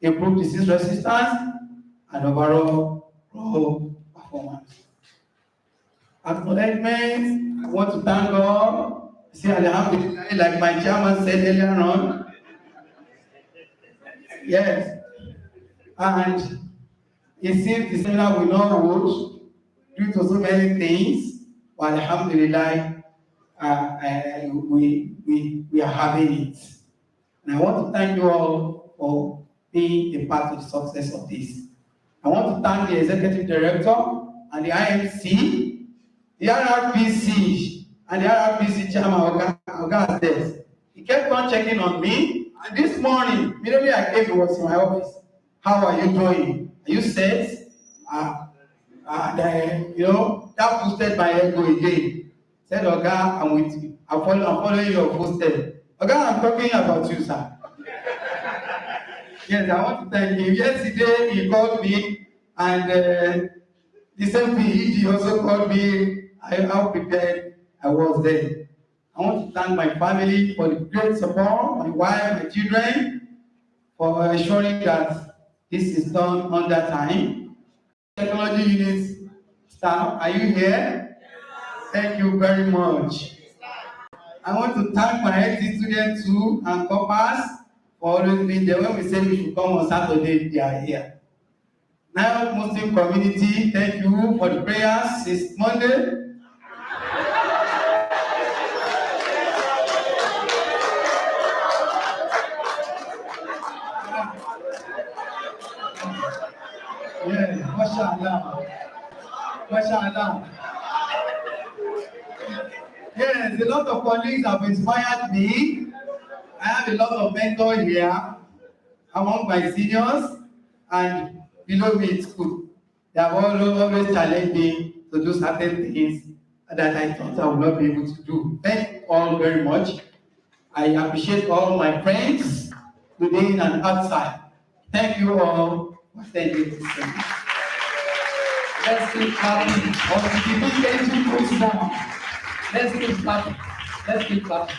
[SPEAKER 4] improved disease resistance, and overall crop performance. Acknowledgement, I want to thank God. Say Alhamdulillah, like my chairman said earlier on. Yes. And it seems the seminar will not hold due to so many things, but Alhamdulillah, we are having it. And I want to thank you all for being a part of the success of this. I want to thank the Executive Director and the IMC, the RRPC, and the RRPC Chairman, Oga Desk. He kept on checking on me, and this morning, immediately I came, he was in my office. How are you doing? Are you set? That boosted my ego again. Said, Oga, I'm with you. I'm following your footsteps. Oga, I'm talking about you, sir. Yes, I want to thank him. Yesterday, he called me, and the same thing, he also called me. How prepared I was there. I want to thank my family for the great support, my wife, my children, for ensuring that this is done on that time. Technology unit staff, are you here? Thank you very much. I want to thank my IT students too and corpers for always being there. When we say we should come on Saturday, they are here. Now, Muslim community, thank you for the prayers since Monday. Yeah, mashallah. Mashallah. Yes, a lot of colleagues have inspired me. I have a lot of mentors here among my seniors and below me in school. They have always challenged me to do certain things that I thought I would not be able to do. Thank you all very much. I appreciate all my friends within and outside. Thank you all for attending this session.
[SPEAKER 1] Let's keep clapping.
[SPEAKER 2] Or if you need anything goes down.
[SPEAKER 1] Let's keep clapping. Let's keep clapping.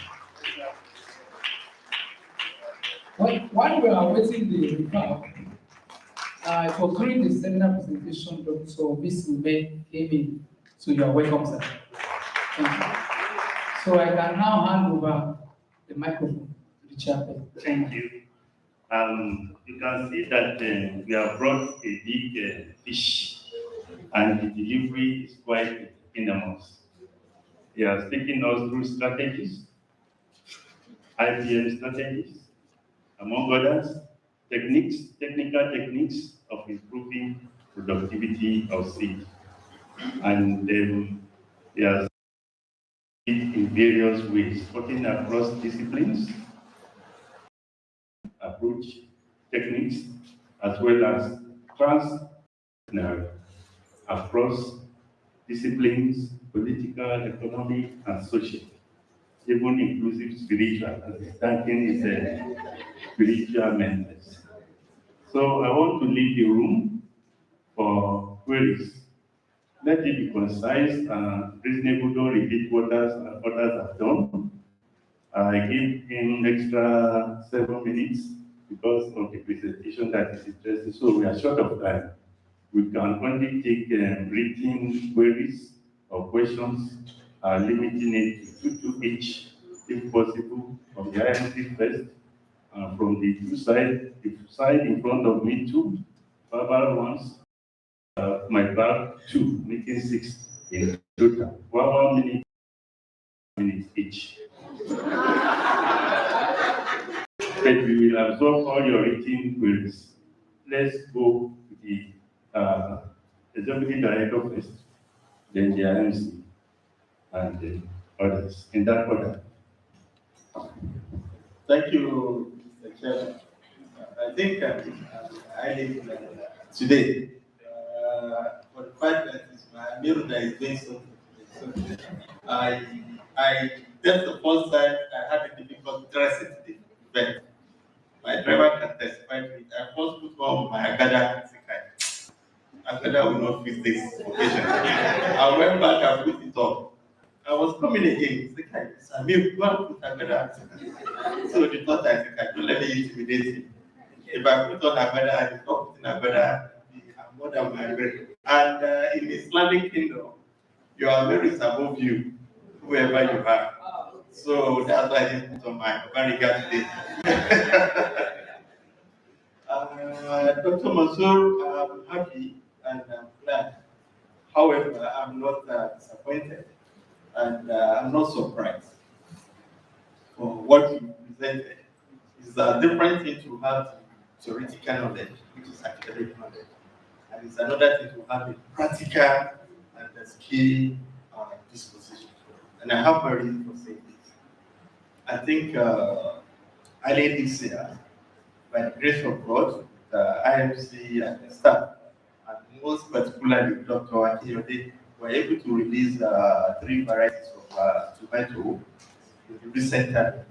[SPEAKER 1] While we are waiting the recap, it was during the seminar presentation, Dr. Miss Ube came in to your welcome, sir. Thank you. So I can now hand over the microphone to the chairperson.
[SPEAKER 3] Thank you. You can see that we have brought a big fish, and the delivery is quite enormous. He has taken us through strategies, IPM strategies, among others, technical techniques of improving productivity of seed. And they are in various ways, working across disciplines, approach, techniques, as well as transdisciplinary across disciplines, political, economic, and social, even inclusive spiritual, as the thanking is a spiritual mentors. So I want to leave the room for queries. Let it be concise and reasonable, don't repeat what others have done. I give him extra 7 minutes because of the presentation that is interesting. So we are short of time. We can only take written queries or questions, limiting it to two each, if possible, from the IMC first, from the the side in front of me two, verbal ones, my back two, making 6 in total. 1 minute each. But we will absorb all your written queries. Let's go to the executive director first, then the IMC, and the others, in that order.
[SPEAKER 5] Thank you, Mr. Chairman. I think I live today for the fact that it's my mirror that is doing something. That's the first time I had a difficult dressing the event. My driver can testify to it. I first put on my Agada Sikai. Agada will not fit this occasion. I went back and put it on. I was coming again. Sikai, Samir, go and put Agada Sikai. So the thought I think I don't let me intimidate him. If I put on Agada and stop putting Agada, I'm more than my merit. And in the Islamic kingdom, your merit is above you, whoever you are. So that's why I didn't put on my Bariga today. Dr. Mansour, I'm happy and I'm glad. However, I'm not disappointed and I'm not surprised for what you presented. It's a different thing to have theoretical knowledge, which is academic knowledge. And it's another thing to have a practical and a skill disposition. And I have my reason for saying this. I think early this year, by the grace of God, the IMC and the staff, and most particularly Dr. Akiyode, were able to release 3 varieties of tomato in the recent time.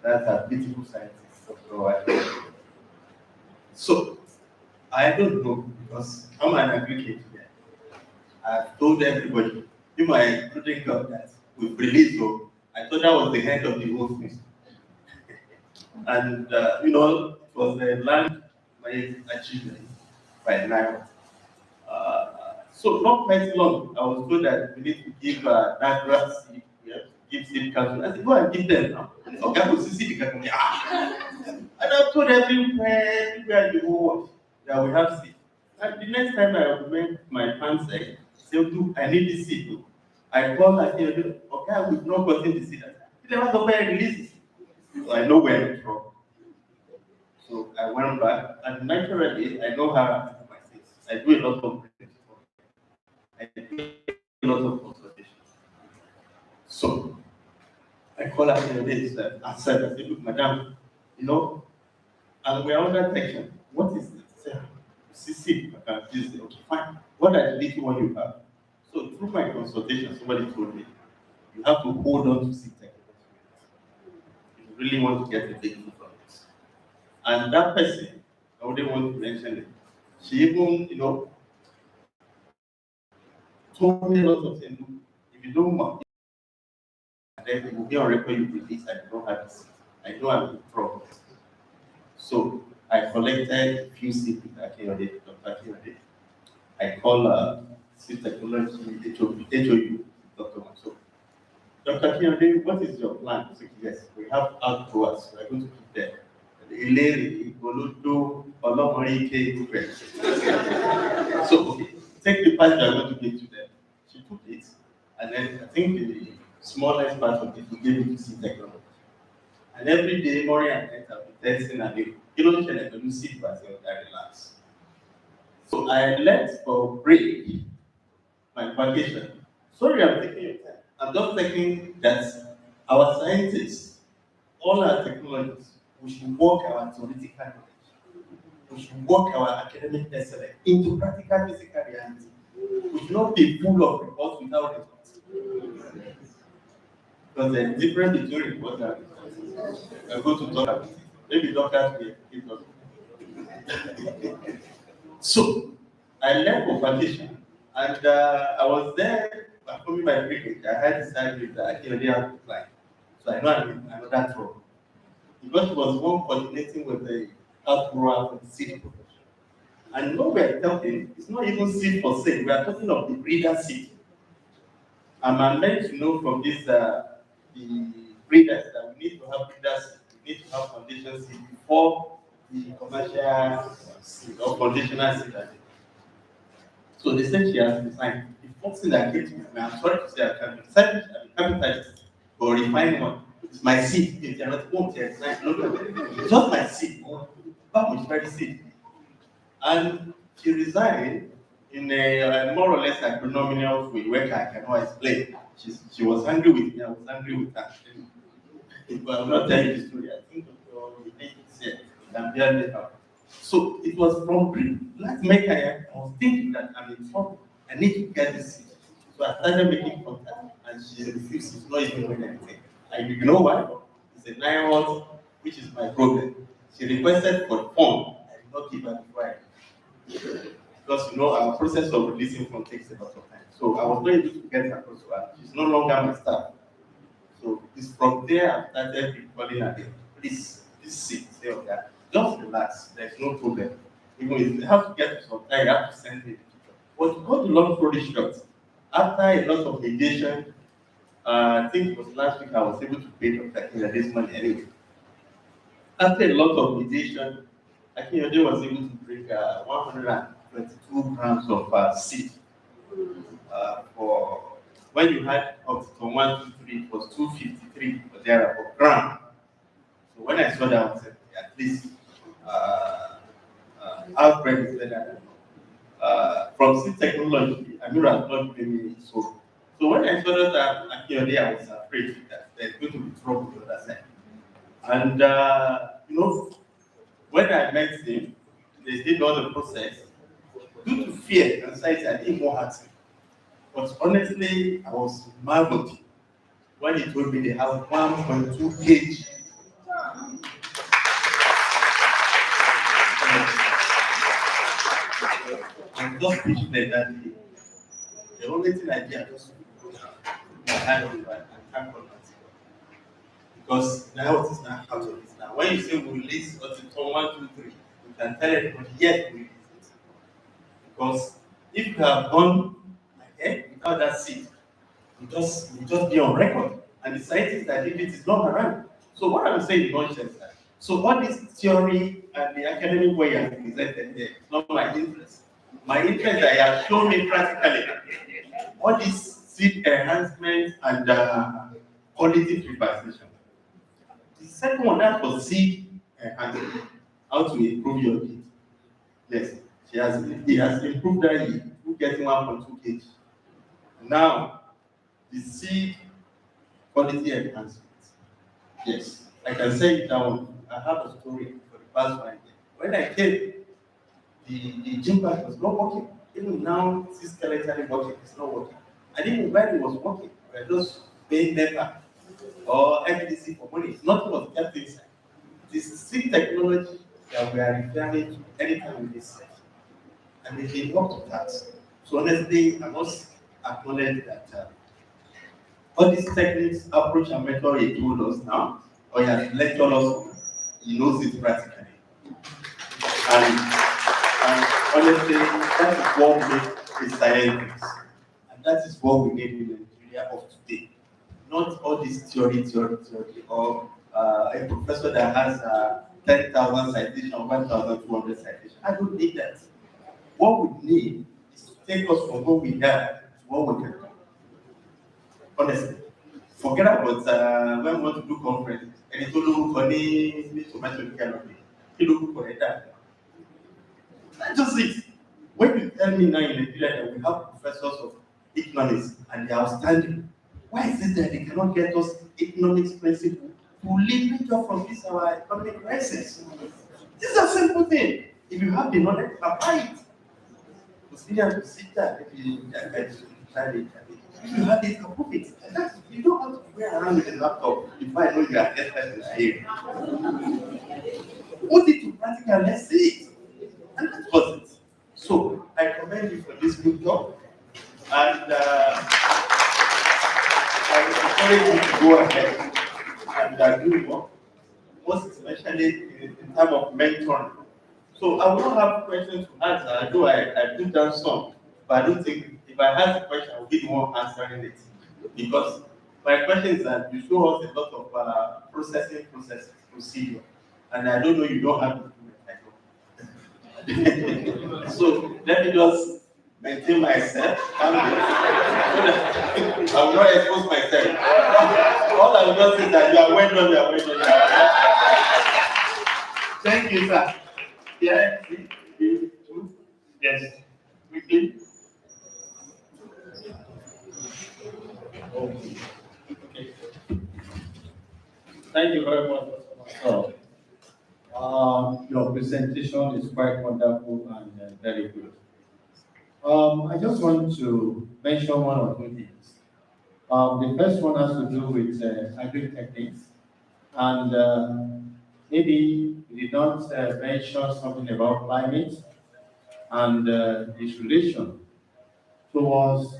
[SPEAKER 5] That's a beautiful scientist, Dr. Akiyode. So, I don't know, because I'm an advocate here. I've told everybody, in my including God, that we've released, so I thought that was the end of the whole thing. And, it was a landmark achievement by now. So not quite long, I was told that we need to give natural seed, we have to give seed council. I said, go and give them now. Okay, I will see the council. And I've told everywhere in the whole world that we have seed. And the next time I went my farm side, say, look, I need this seed. I called and said, okay, we've not gotten the seed. They never go back and release it. So I know where it's from. So I went back, and naturally, I know how to do my things. I do a lot of research. I do a lot of consultation. So I call her the day, I said, look, madam, and we're under tension. What is this?
[SPEAKER 3] see seed, I can use it. Okay, fine. What are the little one you have? So through my consultation, somebody told me, you have to hold on to seed technology. If you really want to get a big fruit from it. And that person, I wouldn't want to mention it, she even, told me a lot of things. If you don't mind, then it will be on record you release, I don't have this. I know I'm in trouble. So I collected a few seeds with Akiyode, Dr. Akiyode. I call seed technology HOU, Dr. Maso. Dr. Akiyode, what is your plan? I said, yes, we have outgrowers. We are going to keep them. Ileri, Igolodo, Olomorike, so, okay, take the part you are going to give to them. She took it, and then I think the smallest part of it, we gave it to seed technology. And every day, morning and night, I'll be testing and you know, can you see myself, I relax. So I left for break, my vacation. Sorry, I'm taking your time. I'm just thinking that our scientists, all our technologies, we should work our theoretical knowledge. We should work our academic excellence into practical physical reality. We should not be full of reports without results. Because there's difference between reports and results. I'm going to talk about it. Maybe doctors will give us. So I left for vacation, and I was there performing my cricket. I had decided with I already have to fly, so I know I'm in another trouble because it was one coordinating with the outgrower for the seed production. And what we are talking, it's not even seed for sale. We are talking of the breeder seed. And I'm meant to know from this the breeders that we need to have breeders, we need to have foundation seed before the commercial seed or foundational seed. So they said she has designed. The first thing that came to me, I'm sorry to say I can't decide, I'm capitalist, but refine one. It's my seed. If you're not going to design, it's just my seed. That was very seed. And she resigned in a more or less agronomical way, where I cannot explain. She was angry with me, I was angry with her. But I'm not telling you the story. I think you make it said, you can bear it out. So it was from last May I was thinking that I'm in trouble. I need to get this seat. So I started making contact and she refused. She's not even doing anything. And you know why? It's a 9 months, which is my problem. She requested for phone. I did not give her the right. Because our process of releasing phone takes a lot of time. So I was not able to get her close to her. She's no longer my staff. So it's from there I started calling her, please, this seat, say okay, just relax, there's no problem. Even if you have to get to some time, you have to send me the picture. But to cut the long story short, after a lot of mediation, I think it was last week I was able to pay Dr. Kenya this money anyway. After a lot of mediation, Akinode was able to bring 122 grams of seed for when you had up to 123, it was 253 or there per gram. So when I saw that, I said, at least outbreak is better. From seed technology, Amira has not given me so. So when I saw that Akiyode, I was afraid that there's going to be trouble on the other side. And when I met him, they did all the process. Due to fear, anxiety, I didn't more hurt him. But honestly, I was marveled when he told me they have 1.2 kg. I'm just speechless that day. The only thing I did, I just put my hand on it and thank God. Because now it is not out of it now. When you say we release until 1, 2, 3, you can tell everybody, yes, we release it. Because if you have gone ahead without that seed, you just be on record. And the scientists that did it is not around. So what I'm saying is nonsense. So all this theory and the academic way I presented there is not my interest. My interest I have shown me practically. All this seed enhancement and quality preparation. The second one, that was seed enhancement. How to improve your yield. Yes, he has improved that yield. Who getting 1.2 kg. Now, the seed quality enhancement. Yes, I can say it down. I have a story for the past 1 year. When I came,
[SPEAKER 5] the gym bag was not working. Even now, it's skeletally working, it's not working. And even when it was working, we were just paying NEPA or MDC for money. Nothing was kept inside. This is sick technology that we are referring to anytime we listen. And they did up to that. So honestly, I must acknowledge that all these techniques, approach, and method he told us now, or he has lectured us, he knows it practically. And honestly, that is what makes the scientists. And that is what we need in Nigeria of today. Not all this theory, or a professor that has 10,000 citations, 1,200 citations. I don't need that. What we need is to take us from what we have to what we can do. Honestly. Forget about when we want to do conference. And it's all funny, tomato canopy. You look for that. That's just it. When you tell me now in Nigeria that we have professors of economics and they are outstanding, why is it that they cannot get us economics principles to liberate us from this our economic crisis? This is a simple thing. If you have the knowledge, apply it. To sit there, if you have it, approve it. You don't have to wear around with a laptop if I know you are expert in that area. Put it to practical, let's see it. And that was it. So I commend you for this good job. And I encourage you to go ahead and do more, most especially in terms of mentoring. So I will not have questions to answer, though I put down some, but I don't think if I ask a question, I will be the one answering it. Because my question is that you show us a lot of procedure, and I don't know you don't have it. So let me just maintain myself. I will not expose myself. All I will just say is that you are well done, you are well done. Thank you, sir. Yeah, yes. Quickly.
[SPEAKER 6] Okay. Thank you very much, Mr. Your presentation is quite wonderful and very good. I just want to mention one or two things. The first one has to do with agri-techniques, and maybe we did not mention something about climate and its relation towards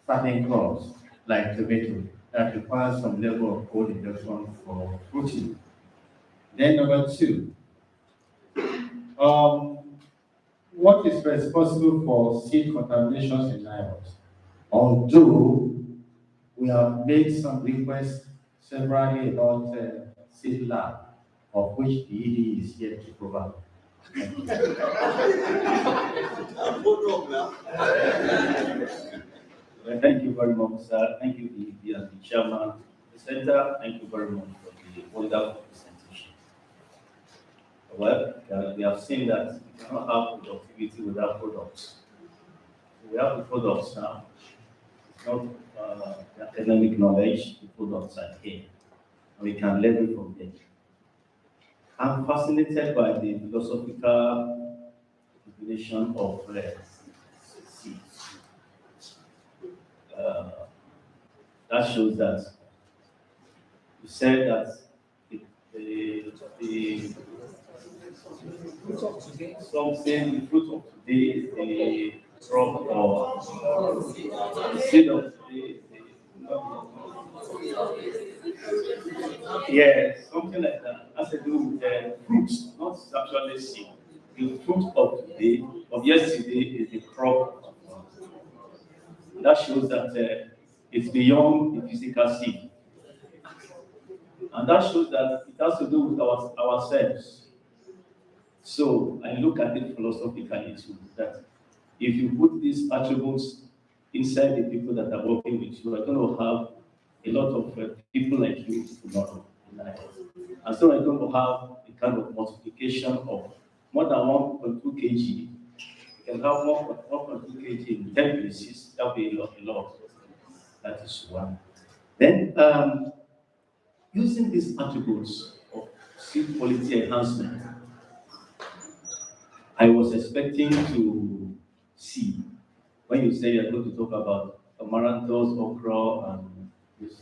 [SPEAKER 6] certain crops like tomato that requires some level of cold injection for fruiting. Then number two, what is responsible for seed contaminations in nylons? Although we have made some requests severally about seed lab, of which the ED is yet to provide.
[SPEAKER 7] Well, thank you very much, sir. Thank you, the chairman of the center. Thank you very much for the wonderful presentation. Well, we have seen that we cannot have productivity without products. We have the products now. It's not the academic knowledge, the products are here. And we can learn from them. I'm fascinated by the philosophical definition of seeds. That shows that you said that the
[SPEAKER 1] fruit of today.
[SPEAKER 7] something, the fruit of today is the crop or the seed of today. Yeah, something like that. Has to do with fruits, not actually seed. The fruit of today, of yesterday, is the crop of tomorrow. That shows that it's beyond the physical seed. And that shows that it has to do with ourselves. So I look at it philosophically too, that if you put these attributes inside the people that are working with you, are going to have a lot of people like you tomorrow in life. And so I'm going to have a kind of multiplication of more than 1.2 kg. You can have 1.2 kg in 10 places. That will be a lot. That is one. Then, using these attributes of seed quality enhancement, I was expecting to see, when you say you're going to talk about amaranthus, okra, and this,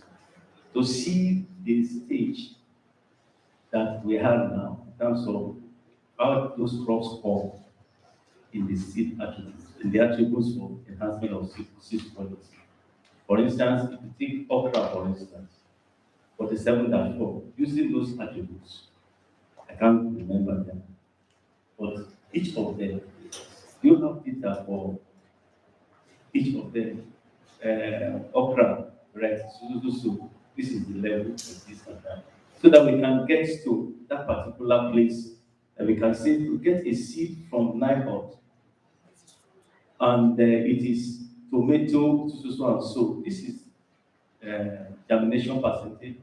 [SPEAKER 7] to see the stage that we have now in terms of how those crops form in the seed attributes, in the attributes for enhancement of seed quality. For instance, if you take okra, for instance, 47-4, using those attributes, I can't remember them, but each of them, you have data for each of them. Okra, right? So this is the level of this and that. So that we can get to that particular place, and we can say to get a seed from NIHOT, and it is tomato, so and so. This is germination percentage.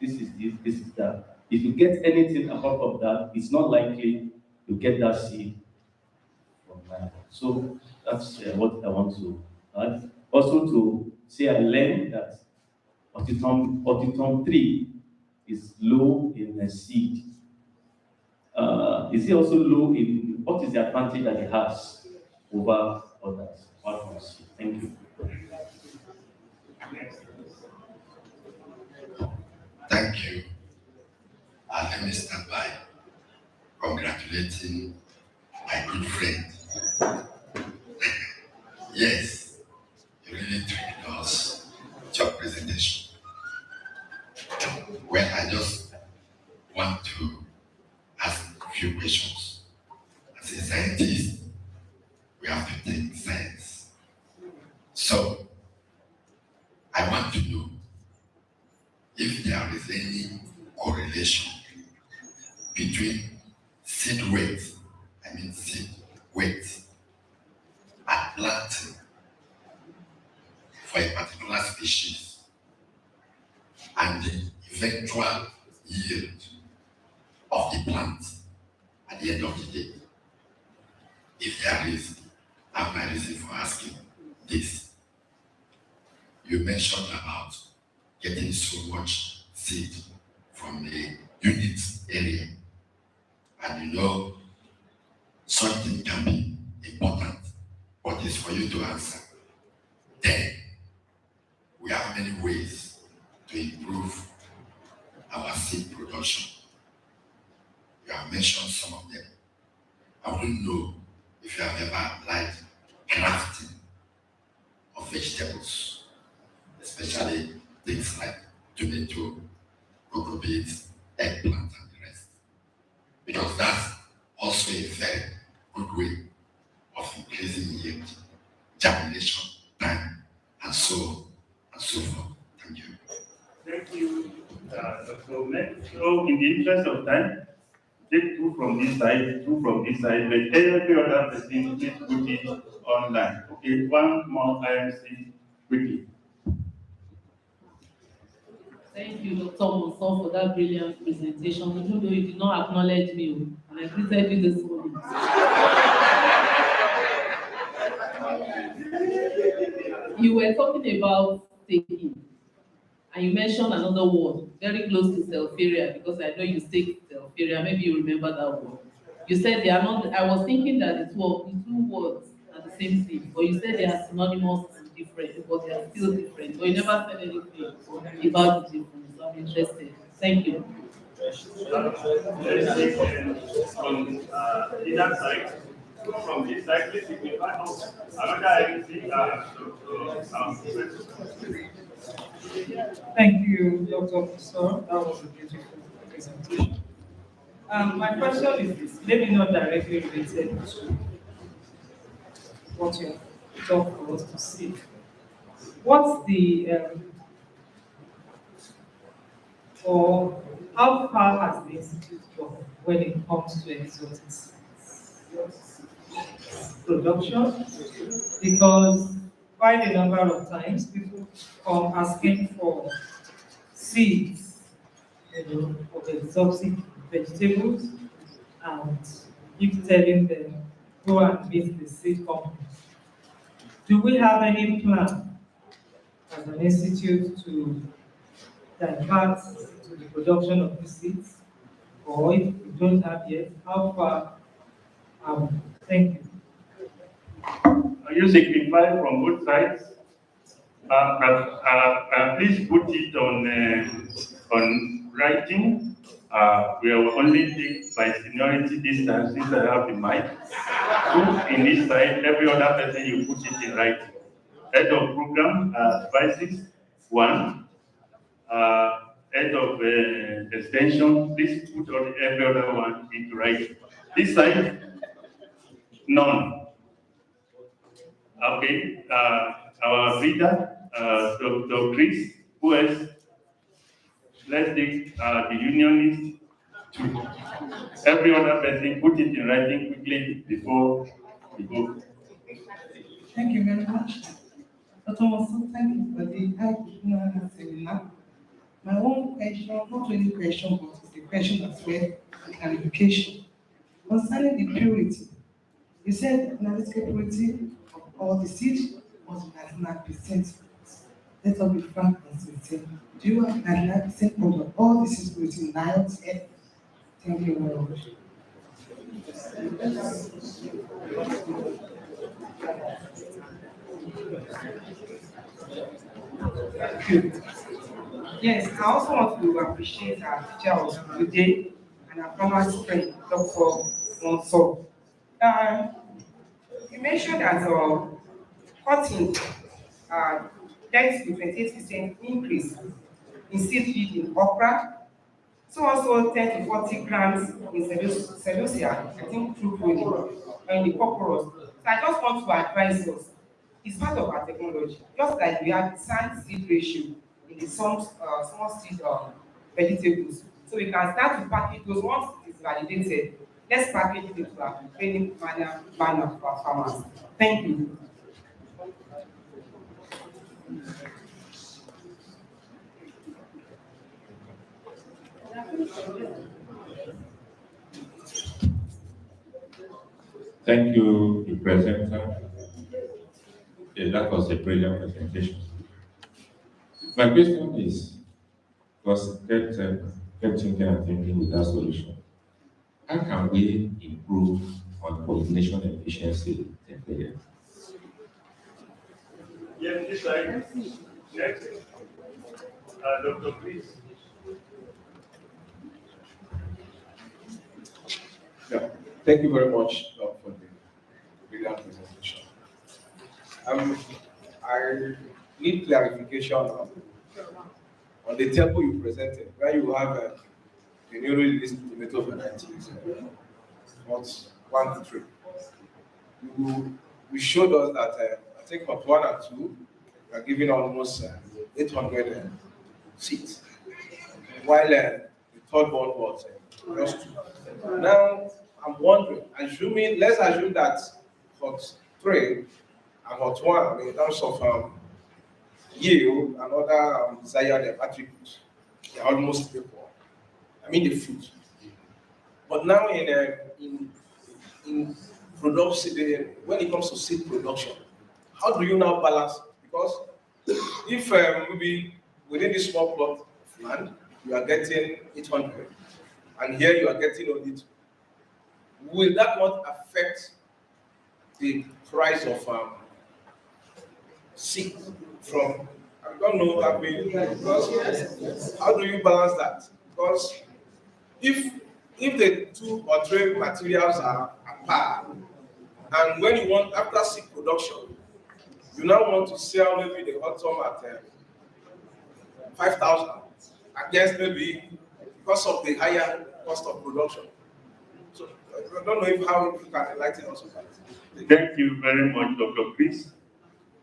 [SPEAKER 7] This is this, this is that. If you get anything apart from that, it's not likely you get that seed from NIHOT. So that's what I want to add. Also to say I learned that Otitum 3 is low in seed. Is it also low in, what is the advantage that it has over others apart from seed? Thank you.
[SPEAKER 8] Thank you. Let me start by congratulating my good friend. Yes, you really treated us with your presentation. Well, I just want to ask a few questions. As a scientist, we have to take science. So, I want to know if there is any correlation between seed weight, seed weight, and planting for a particular species and the eventual yield of the plant at the end of the day. If there is, I have my reason for asking this. You mentioned about getting so much seed from a unit area, and you know something can be important, but it's for you to answer. Then we have many ways to improve our seed production. You have mentioned some of them. I wouldn't know if you have ever applied grafting of vegetables, especially things like tomato, cocoa beans, eggplant, and the rest. Because that's also a very good way of increasing yield, germination time, and so on and so forth. Thank you.
[SPEAKER 3] Thank you, Dr. Omek. So, in the interest of time, take two from this side, two from this side, but every other person, please put it online. Okay, one more IMC quickly.
[SPEAKER 9] Thank you, Dr. Monson, for that brilliant presentation. Even though you did not acknowledge me, and I greeted you this morning. You were talking about staking, and you mentioned another word very close to self-area, because I know you stake self-area. Maybe you remember that word. You said they are not. I was thinking that the two words are the same thing, but you said they are synonymous and different, but they are still different. But you never said anything about the difference. So I'm interested. Thank you.
[SPEAKER 3] Let's take on either side. From this side, please signify another IMC.
[SPEAKER 10] Thank you, Dr. Professor. That was a beautiful presentation. My question is this, maybe not directly related to what you have talked for us to see. What's the, or how far has the Institute gone when it comes to exotic production? Because quite a number of times people come asking for seeds, of exotic vegetables, and keep telling them, go and meet the seed company. Do we have any plan as an institute to divert to the production of these seeds? Or if we don't have yet, how far Thank you.
[SPEAKER 3] You signify from both sides. Please put it on writing. We will only take by seniority this time since I have the mic. Two in this side, every other person you put it in writing. Head of program, vices, one. Head of extension, please put on every other one into writing. This side, none. Okay, our reader, Dr. Chris, who else? Let's take the unionist to every other person, put it in writing quickly before we go.
[SPEAKER 11] Thank you very much. Dr. Mosu, thank you for the high seminar. My own question, not really question, but it's a question as well, clarification. Concerning the purity, you said analytical purity of all the seed was 99%. Let us be frank and sincere. Do you have 99% of all the seeds purity in Nio's head? Thank you very much. Good. Yes, I also want to appreciate our teacher of today and our former friend, Dr. Monso. You mentioned that cutting led to 28% increase in seed feed in okra, so also 10 to 40 grams in celosia, I think through pruning, or in the cocoros. So I just want to advise us, it's part of our technology, just like we have the sand seed ratio in the small seed vegetables. So we can start to package those once it is validated. Let's package it into our training manner for our farmers. Thank you.
[SPEAKER 12] Thank you, the presenter. Yeah, that was a brilliant presentation. My question is, because kept thinking and thinking with that solution, how can we improve on pollination efficiency in the area?
[SPEAKER 3] Yes, this side. Next. Doctor, please.
[SPEAKER 13] Yeah, thank you very much for the brilliant presentation. I need clarification on the table you presented, where you have the newly released tomato varieties, not 1 to 3. You showed us that I think for 1 and 2, you are giving almost 800 seeds, while the third one was just 2. Now, I'm wondering, let's assume that hot 3 and hot 1, in terms of yield and other desired attributes, they're almost equal. I mean the fruit. But now in production, when it comes to seed production, how do you now balance? Because if maybe within this small plot of land, you are getting 800, and here you are getting only 2. Will that not affect the price of seed from? I don't know that way, because how do you balance that? Because if the 2 or 3 materials are par, and when you want after seed production, you now want to sell maybe the autumn at 5,000 against maybe because of the higher cost of production. So I don't know how you can enlighten us on that.
[SPEAKER 3] Thank you very much, Dr. Chris.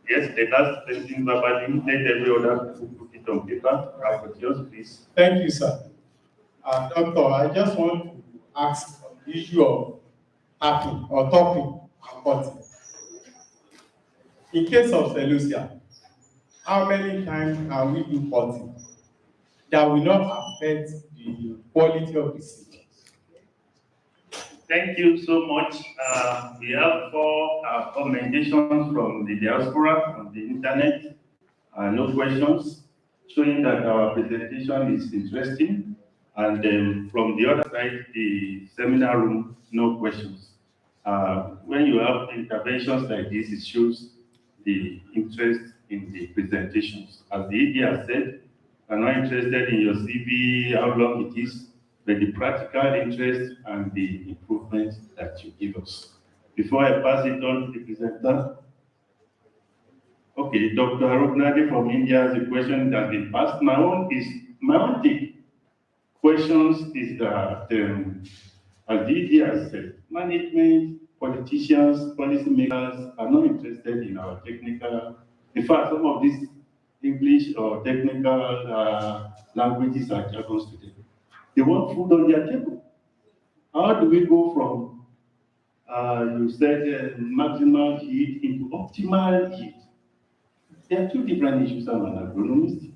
[SPEAKER 3] Yes, the last person verbally, let every other put it on paper. Rapporteurs, please.
[SPEAKER 6] Thank you, sir. Doctor, I just want to ask on the issue of tapping or topping and cutting. In case of celosia, how many times can we do cutting that will not affect the quality of the seed?
[SPEAKER 3] Thank you so much. We have 4 commendations from the diaspora on the internet. No questions, showing that our presentation is interesting. And from the other side, the seminar room, no questions. when you have interventions like this, it shows the interest in the presentations. As the ED has said, I'm not interested in your CV, how long it is, but the practical interest and the improvement that you give us. Before I pass it on to the presenter, okay, Dr. Arugnadi from India has a question that has been passed. My own take. Questions is that, as the ED has said, management, politicians, policymakers are not interested in our technical. In fact, some of these English or technical languages are jargons to them. They want food on their table. How do we go from, you said, maximal heat into optimal heat? There are two different issues. I'm an agronomist.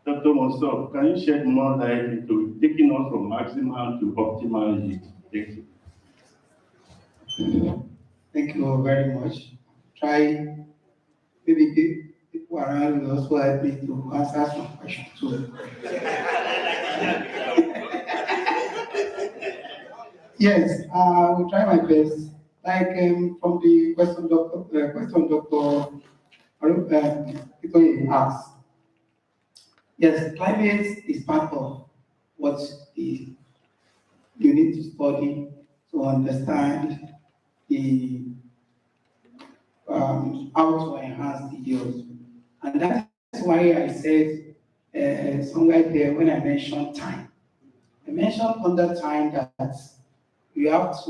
[SPEAKER 3] Dr. Monsor, can you shed more light into taking us from maximal to optimal heat? Thank you.
[SPEAKER 14] Thank you very much. Try, maybe people around will also help me to answer some questions too. Yes, I will try my best. Like from the question Dr. Itoye asked. Yes, climate is part of what you need to study to understand the how to enhance the yield. And that's why I said somewhere there when I mentioned time. I mentioned under time that you have to